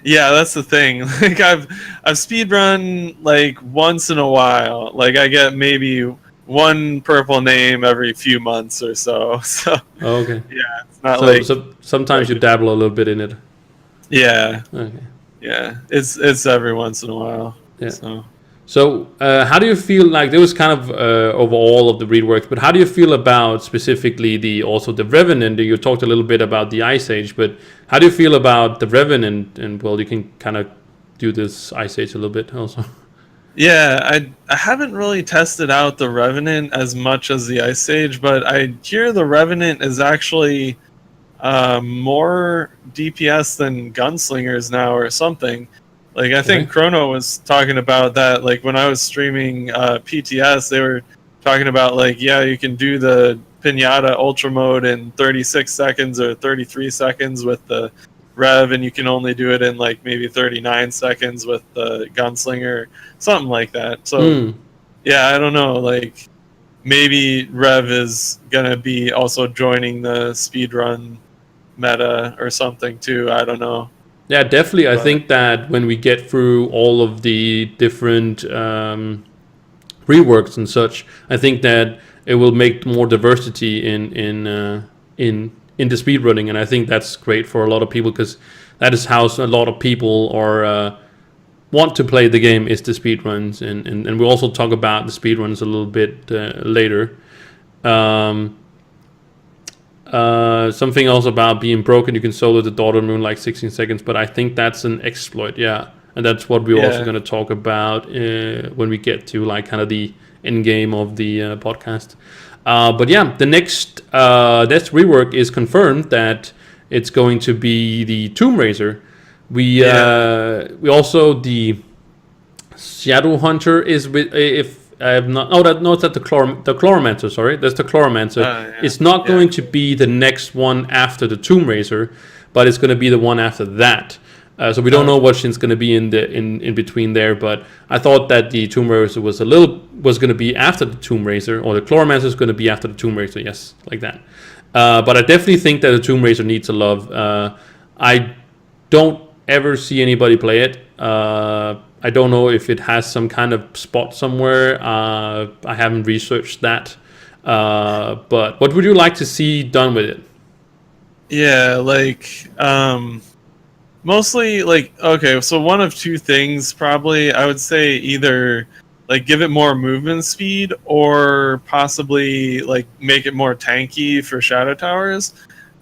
Yeah, that's the thing. Like I've speedrun like once in a while. Like I get maybe one purple name every few months or so. So okay. Yeah, it's not so sometimes you dabble a little bit in it. Yeah. Okay. Yeah, it's every once in a while. Yeah. So how do you feel like there was kind of over all of the reworks, but how do you feel about specifically the Revenant? You talked a little bit about the Ice Age, but how do you feel about the Revenant? And well, you can kind of do this Ice Age a little bit also. Yeah, I haven't really tested out the Revenant as much as the Ice Age, but I hear the Revenant is actually more DPS than Gunslingers now or something. Like I think Chrono was talking about that. Like when I was streaming PTS, they were talking about like, yeah, you can do the Pinata Ultra Mode in 36 seconds or 33 seconds with the Rev, and you can only do it in like maybe 39 seconds with the Gunslinger, something like that. So yeah, I don't know. Like maybe Rev is gonna be also joining the speedrun meta or something too. I don't know. Yeah, definitely. I think that when we get through all of the different reworks and such, I think that it will make more diversity in the speedrunning, and I think that's great for a lot of people because that is how a lot of people are want to play the game is the speedruns, and we'll also talk about the speedruns a little bit later. Something else about being broken, you can solo the Daughter Moon like 16 seconds, but I think that's an exploit, yeah. And that's what we're also going to talk about when we get to like kind of the end game of the podcast. But yeah, the next rework is confirmed that it's going to be the Tomb Raiser. We also the Shadow Hunter is with if I have not. Oh, that's the Chloromancer. Sorry, that's the Chloromancer. It's not going to be the next one after the Tomb Raiser, but it's going to be the one after that. So we don't know what's going to be in between there. But I thought that the Tomb Raiser was going to be after the Tomb Raiser, or the Chloromancer is going to be after the Tomb Raiser. Yes, like that. But I definitely think that the Tomb Raiser needs a love. I don't ever see anybody play it. I don't know if it has some kind of spot somewhere. I haven't researched that. But what would you like to see done with it? Yeah, like mostly like okay, so one of two things probably. I would say either like give it more movement speed or possibly like make it more tanky for shadow towers.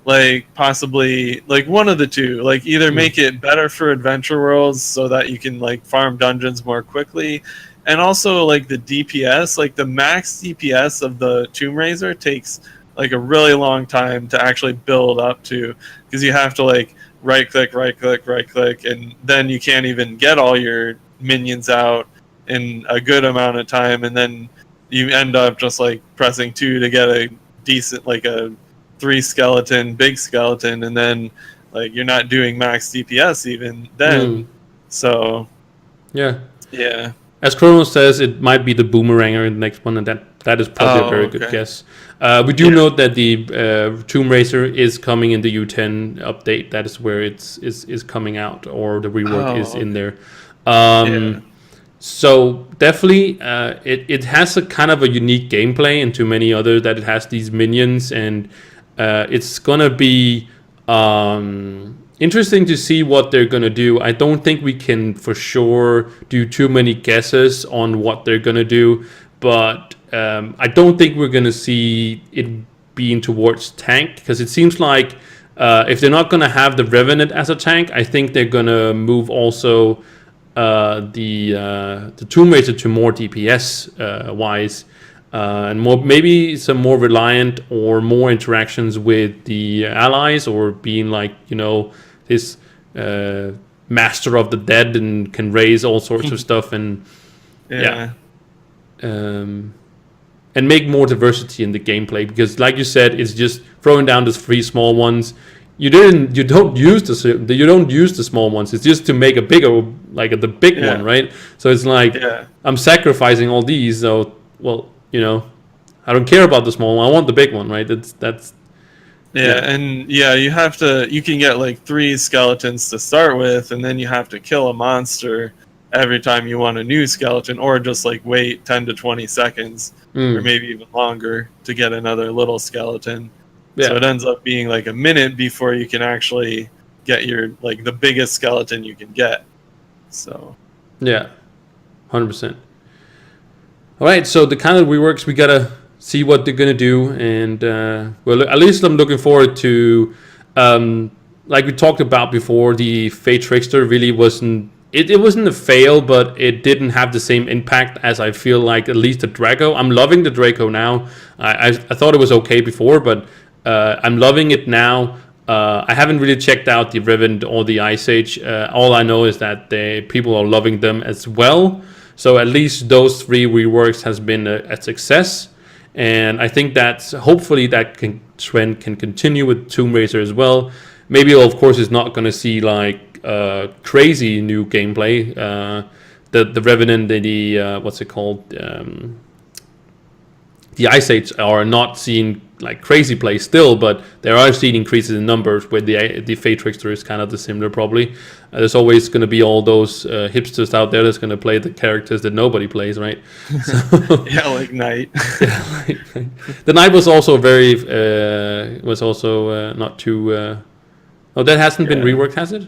Like possibly like one of the two, like either make it better for adventure worlds so that you can like farm dungeons more quickly, and also like the DPS, like the max DPS of the Tomb Raiser takes like a really long time to actually build up to, because you have to like right click, and then you can't even get all your minions out in a good amount of time, and then you end up just like pressing 2 to get a decent like a 3 skeleton, big skeleton, and then like you're not doing max DPS even then. So yeah. As Chrono says, it might be the Boomeranger in the next one, and that is probably a very good guess. We do note that the Tomb Raiser is coming in the U10 update. That is where it's is coming out, or the rework is in there. So definitely, it has a kind of a unique gameplay into many other, that it has these minions, and it's gonna be interesting to see what they're gonna do. I don't think we can for sure do too many guesses on what they're gonna do, but I don't think we're gonna see it being towards tank, because it seems like if they're not gonna have the Revenant as a tank, I think they're gonna move also the Tomb Raiser to more DPS wise. And more, maybe some more reliant or more interactions with the allies, or being like, this master of the dead and can raise all sorts of stuff, and and make more diversity in the gameplay, because like you said, it's just throwing down those 3 small ones. You don't use the small ones. It's just to make a bigger, like the big one, right? So it's like I'm sacrificing all these, so I don't care about the small one. I want the big one, right? That's and you can get like 3 skeletons to start with, and then you have to kill a monster every time you want a new skeleton, or just like wait 10 to 20 seconds or maybe even longer to get another little skeleton. So it ends up being like a minute before you can actually get your like the biggest skeleton you can get. So 100%. All right, so the kind of reworks, we gotta see what they're gonna do, and well, at least I'm looking forward to, like we talked about before, the Fate Trickster really wasn't. It wasn't a fail, but it didn't have the same impact as I feel like at least the Draco. I'm loving the Draco now. I thought it was okay before, but I'm loving it now. I haven't really checked out the Revenant or the Ice Age. All I know is that people are loving them as well. So at least those 3 reworks has been a success, and I think that's hopefully that trend can continue with Tomb Raiser as well. Maybe of course it's not going to see like crazy new gameplay. The Revenant, the what's it called? The Ice Age are not seeing like crazy play still, but there are seeing increases in numbers. Where the Fate Trickster is kind of the similar probably. There's always going to be all those hipsters out there that's going to play the characters that nobody plays, right? So, like Knight. The Knight was also very not too. That hasn't been reworked, has it?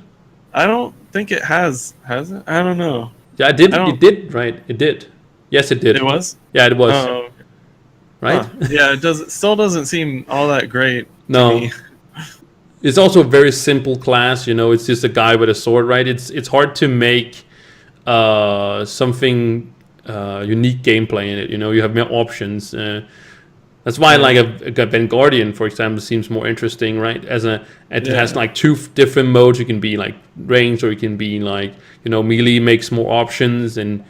I don't think it has it? I don't know. Yeah, it did, right? It did. Yes, it did. It was? Yeah, it was. Oh, okay. Right? Huh. Yeah, it still doesn't seem all that great to me. It's also a very simple class, it's just a guy with a sword, right? It's hard to make something unique gameplay in it, you have more options. That's why like a Ben Guardian, for example, seems more interesting, right? It has like two different modes. You can be like ranged, or you can be like, melee, makes more options and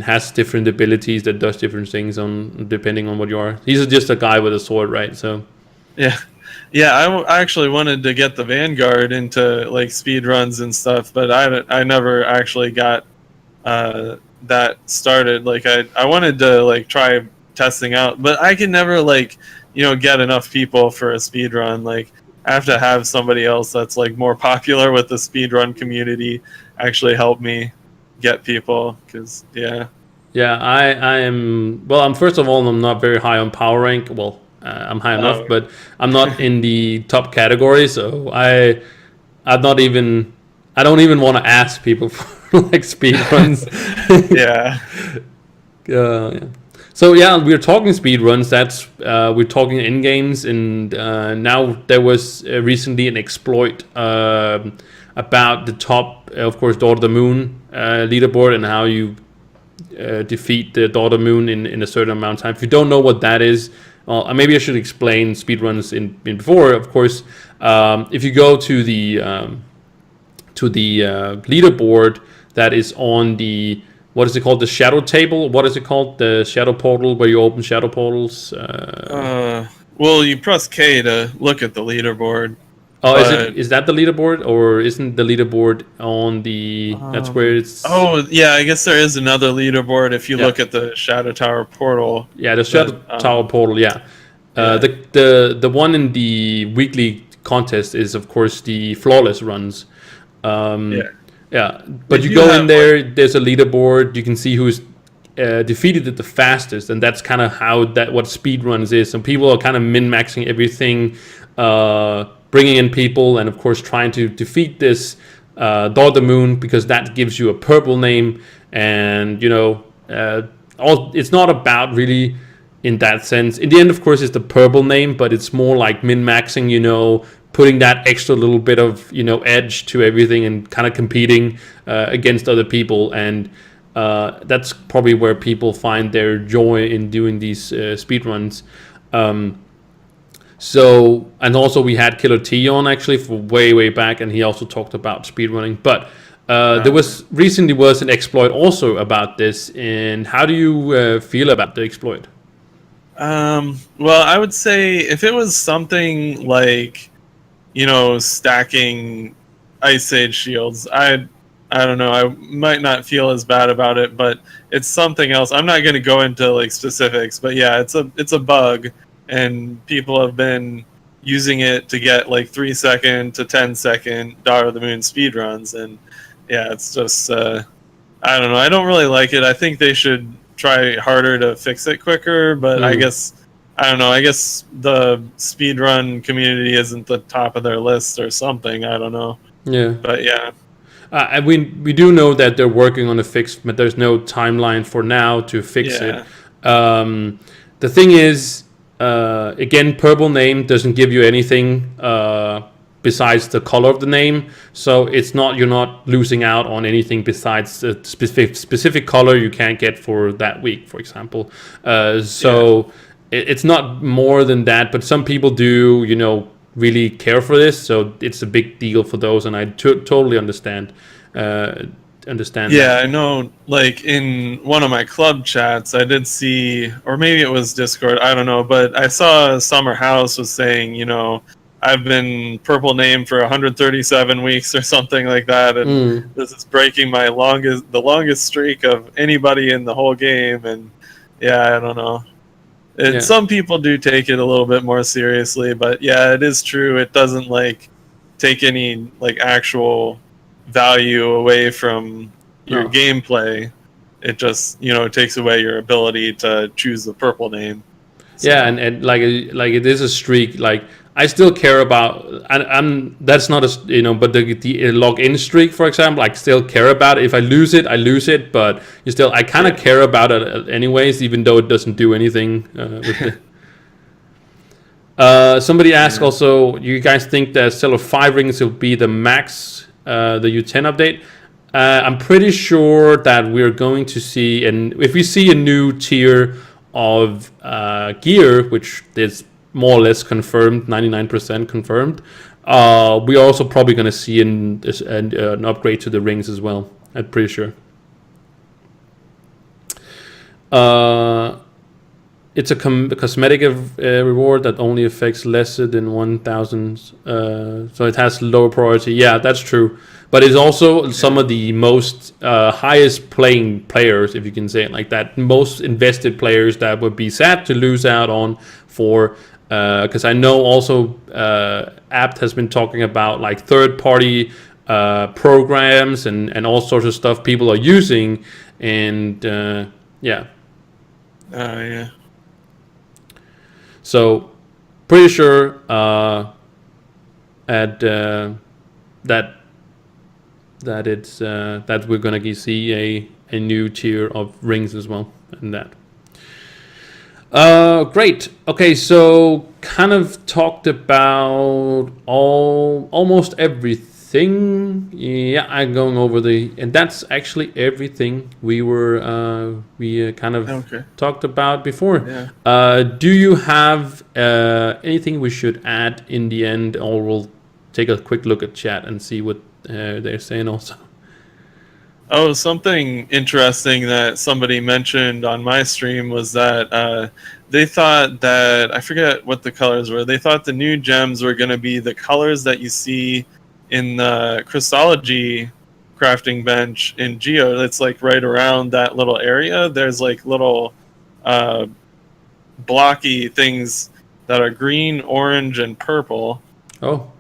has different abilities that does different things on depending on what you are. He's just a guy with a sword, right? So I actually wanted to get the Vanguard into like speed runs and stuff, but I never actually got that started. Like I wanted to like try testing out, but I can never like get enough people for a speed run. Like I have to have somebody else that's like more popular with the speed run community actually help me get people, because I am. Well, I'm first of all, I'm not very high on power rank. Well, I'm high enough, but I'm not in the top category. So I'm not even. I don't even want to ask people for like speed runs. Yeah. Yeah. So yeah, we're talking speed runs. That's we're talking in games, and now there was recently an exploit about the top, of course, Daughter of the Moon leaderboard, and how you defeat the Daughter Moon in a certain amount of time. If you don't know what that is, maybe I should explain speedruns in before. Of course, if you go to the leaderboard that is on the, what is it called? The shadow table? What is it called? The shadow portal, where you open shadow portals? Well, you press K to look at the leaderboard. Oh, is that the leaderboard, or isn't the leaderboard on the? That's where it's. Oh yeah, I guess there is another leaderboard if you look at the Shadow Tower portal. Yeah, the Shadow Tower portal. Yeah, the one in the weekly contest is, of course, the flawless runs. But you go in there. There's a leaderboard. You can see who's defeated it the fastest, and that's kind of how what speedruns is. So people are kind of min-maxing everything. Bringing in people, and of course trying to defeat this Daughter Moon, because that gives you a purple name, and it's not about really in that sense. In the end, of course, it's the purple name, but it's more like min-maxing, putting that extra little bit of edge to everything, and kind of competing against other people, and that's probably where people find their joy in doing these speedruns. So, and also we had Killer T on actually for way back, and he also talked about speedrunning. But there was recently an exploit also about this. And how do you feel about the exploit? Well, I would say if it was something like stacking Ice Age shields, I don't know, I might not feel as bad about it. But it's something else. I'm not going to go into like specifics, but yeah, it's a bug. And people have been using it to get like 3-second to 10-second Daughter of the Moon speedruns, and yeah, it's just I don't know. I don't really like it. I think they should try harder to fix it quicker. But I guess I don't know. I guess the speedrun community isn't the top of their list or something. I don't know. Yeah. But yeah. We do know that they're working on a fix, but there's no timeline for now to fix it. The thing is. Again, purple name doesn't give you anything besides the color of the name, so you're not losing out on anything besides the specific color you can't get for that week, for example. It's not more than that, but some people do, really care for this, so it's a big deal for those, and I totally understand. Yeah, I know, like in one of my club chats I did see, or maybe it was Discord, I don't know, but I saw Summer House was saying, I've been purple name for 137 weeks or something like that, and this is breaking the longest streak of anybody in the whole game. And yeah, I don't know. Some people do take it a little bit more seriously, but yeah, it is true. It doesn't like take any like actual value away from your gameplay. It just takes away your ability to choose the purple name. So. Yeah, and like it is a streak. Like I still care about, and that's not but the login streak, for example, I still care about it. If I lose it, I lose it, but I kind of care about it anyways, even though it doesn't do anything with it. Somebody asked also, you guys think that Cell of 5 rings will be the max, the U10 update? I'm pretty sure that we're going to see, and if we see a new tier of gear, which is more or less confirmed, 99% confirmed, we're also probably going to see an upgrade to the rings as well. I'm pretty sure. It's a cosmetic reward that only affects less than 1,000, so it has lower priority. Yeah, that's true. But it's also some of the most highest playing players, if you can say it like that, most invested players that would be sad to lose out on for, because I know also Apt has been talking about like third-party programs and all sorts of stuff people are using, and yeah. Yeah. So, pretty sure that it's that we're gonna see a new tier of rings as well, and that. Great. Okay, so kind of talked about almost everything. Yeah, I'm going over and that's actually everything we kind of talked about before. Yeah. Do you have anything we should add in the end, or we'll take a quick look at chat and see what they're saying also? Oh, something interesting that somebody mentioned on my stream was that they thought that, I forget what the colors were, they thought the new gems were going to be the colors that you see in the Crystology crafting bench in Geo. It's like right around that little area. There's like little blocky things that are green, orange, and purple. Oh.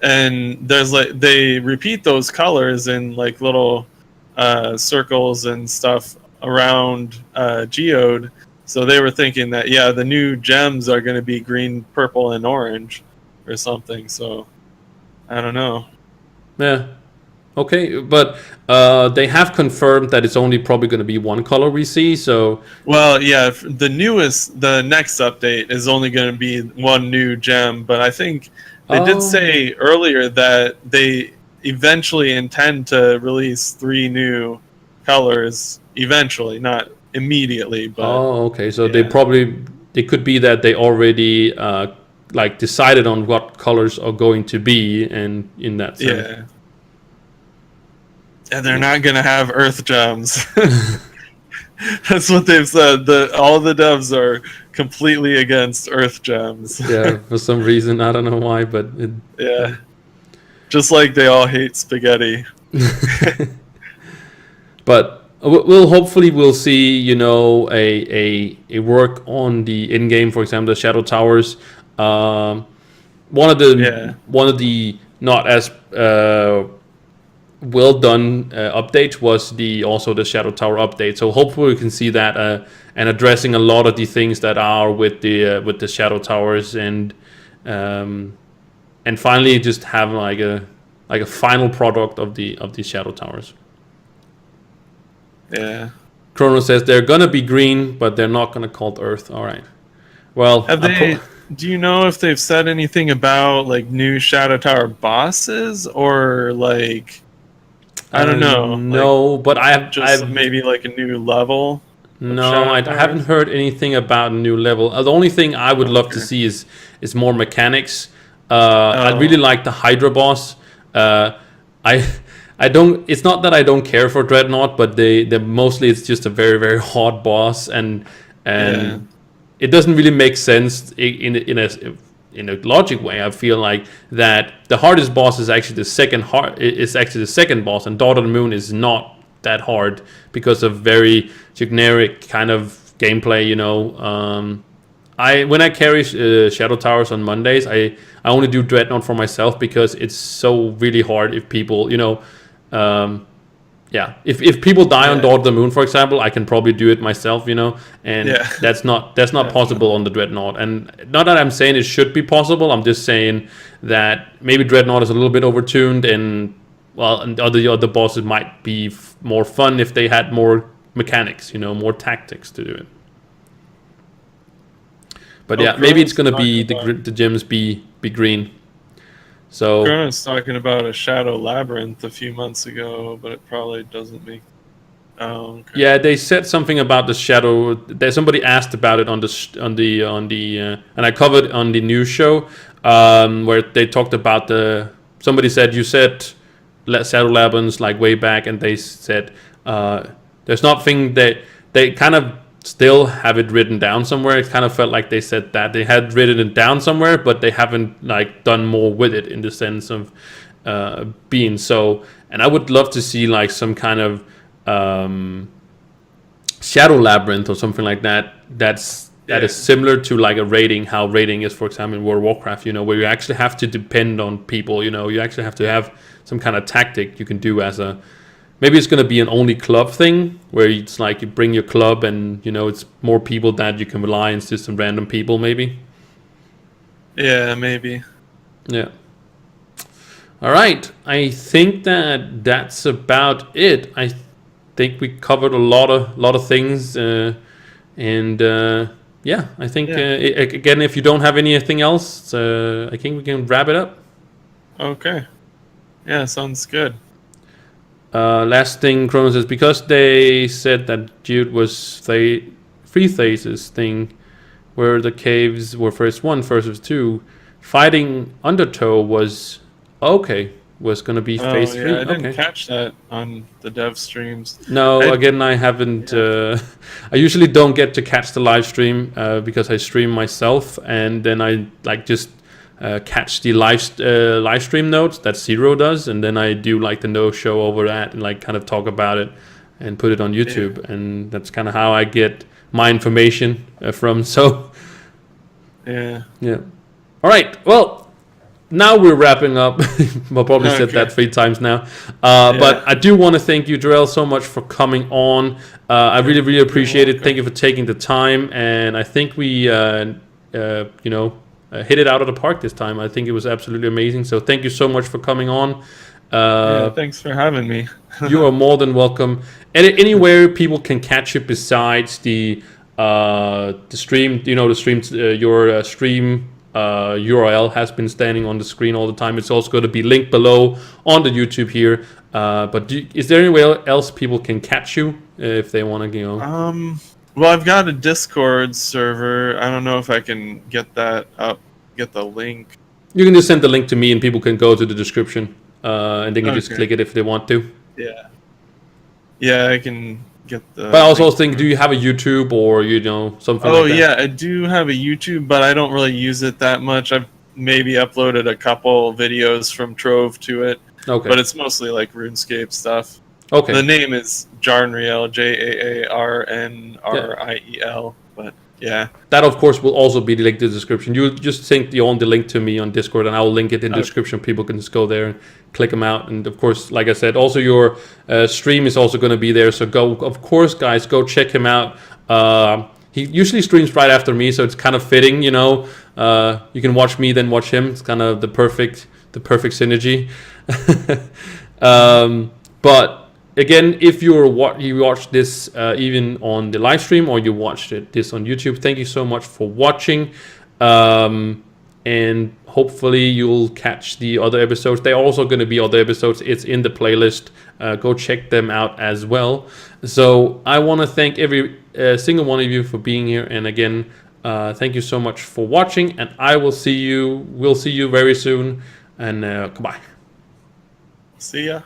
And there's like, they repeat those colors in like little circles and stuff around Geode. So they were thinking that, yeah, the new gems are going to be green, purple, and orange or something. So I don't know. Yeah. Okay, but they have confirmed that it's only probably going to be one color we see. So. Well, yeah, the next update is only going to be one new gem, but I think they did say earlier that they eventually intend to release 3 new colors eventually, not immediately. But okay. So it could be that they already like decided on what colors are going to be, and in that sense. Yeah. And they're not going to have Earth gems. That's what they've said. All the devs are completely against Earth gems. Yeah, for some reason, I don't know why, but yeah. Just like they all hate spaghetti. But we'll see, a work on the in-game, for example, the Shadow Towers. One of the not as well done updates was also the Shadow Tower update. So hopefully we can see that and addressing a lot of the things that are with the Shadow Towers, and finally just have like a final product of the Shadow Towers. Yeah. Chrono says they're gonna be green, but they're not gonna call it Earth. All right. Well, do you know if they've said anything about like new Shadow Tower bosses, or like I don't know? No, like, but I've maybe like a new level. No, I haven't heard anything about a new level. The only thing I would love to see is more mechanics. I really like the Hydra boss. I don't. It's not that I don't care for Dreadnought, but they mostly it's just a very, very hard boss, and it doesn't really make sense in a logic way. I feel like that the hardest boss is actually the second boss, and Daughter of the Moon is not that hard because of very generic kind of gameplay. When I carry Shadow Towers on Mondays, I only do Dreadnought for myself because it's so really hard. If people, if people die on Daughter of the Moon, for example, I can probably do it myself, and that's not possible on the Dreadnought. And not that I'm saying it should be possible. I'm just saying that maybe Dreadnought is a little bit overtuned, and other bosses might be more fun if they had more mechanics, more tactics to do it. But maybe it's gonna be the gems be green. So Chrono's talking about a Shadow Labyrinth a few months ago, but it probably doesn't make Oh, okay. Yeah, they said something about the shadow. Somebody asked about it and I covered on the news show, where they talked about Somebody said you said shadow labs like way back, and they said there's nothing that they kind of still have it written down somewhere. It kind of felt like they said that they had written it down somewhere, but they haven't like done more with it in the sense of being so. And I would love to see like some kind of shadow labyrinth or something like that. That is similar to like a rating, how rating is, for example, in World of Warcraft. Where you actually have to depend on people. You actually have to have some kind of tactic you can do as a. Maybe it's going to be an only club thing where it's like you bring your club and it's more people that you can rely on instead of some random people maybe. Yeah, maybe. Yeah. All right. I think that's about it. I think we covered a lot of things, and yeah, I think again, if you don't have anything else, I think we can wrap it up. Okay. Yeah, sounds good. Last thing, Chrono says, because they said that Jude was free phases thing, where the caves were first 1 versus 2, fighting Undertow was going to be phase 3. I didn't catch that on the dev streams. No, again, I haven't. I usually don't get to catch the live stream because I stream myself, and then I like just catch the live stream notes that Zero does, and then I do like the no show over that and like kind of talk about it and put it on YouTube, and that's kind of how I get my information from. So yeah. All right. Well, now we're wrapping up. I'll probably said that 3 times now. But I do want to thank you, Jyreeil, so much for coming on. I really, really appreciate it. Thank you for taking the time. And I think we, hit it out of the park this time. I think it was absolutely amazing. So thank you so much for coming on. Thanks for having me. You are more than welcome. And anywhere people can catch you besides the stream, your stream URL has been standing on the screen all the time. It's also going to be linked below on the YouTube here. But is there anywhere else people can catch you if they want to, Well, I've got a Discord server. I don't know if I can get that up, get the link. You can just send the link to me and people can go to the description and they can just click it if they want to. Yeah. Yeah, I can get the... But I also think, do you have a YouTube or, something like that? Oh, yeah, I do have a YouTube, but I don't really use it that much. I've maybe uploaded a couple videos from Trove to it. Okay. But it's mostly like RuneScape stuff. Okay. The name is Jyreeil, Jaarnriel, but yeah. That, of course, will also be linked in the description. You just send the link to me on Discord, and I will link it in the description. People can just go there and click them out. And, of course, like I said, also your stream is also going to be there. So, of course, guys, go check him out. He usually streams right after me, so it's kind of fitting, you can watch me, then watch him. It's kind of the perfect synergy. But... Again, if you watched this even on the live stream or you watched this on YouTube, thank you so much for watching. And hopefully you'll catch the other episodes. There are also going to be other episodes. It's in the playlist. Go check them out as well. So I want to thank every single one of you for being here. And again, thank you so much for watching. And we'll see you very soon. And goodbye. See ya.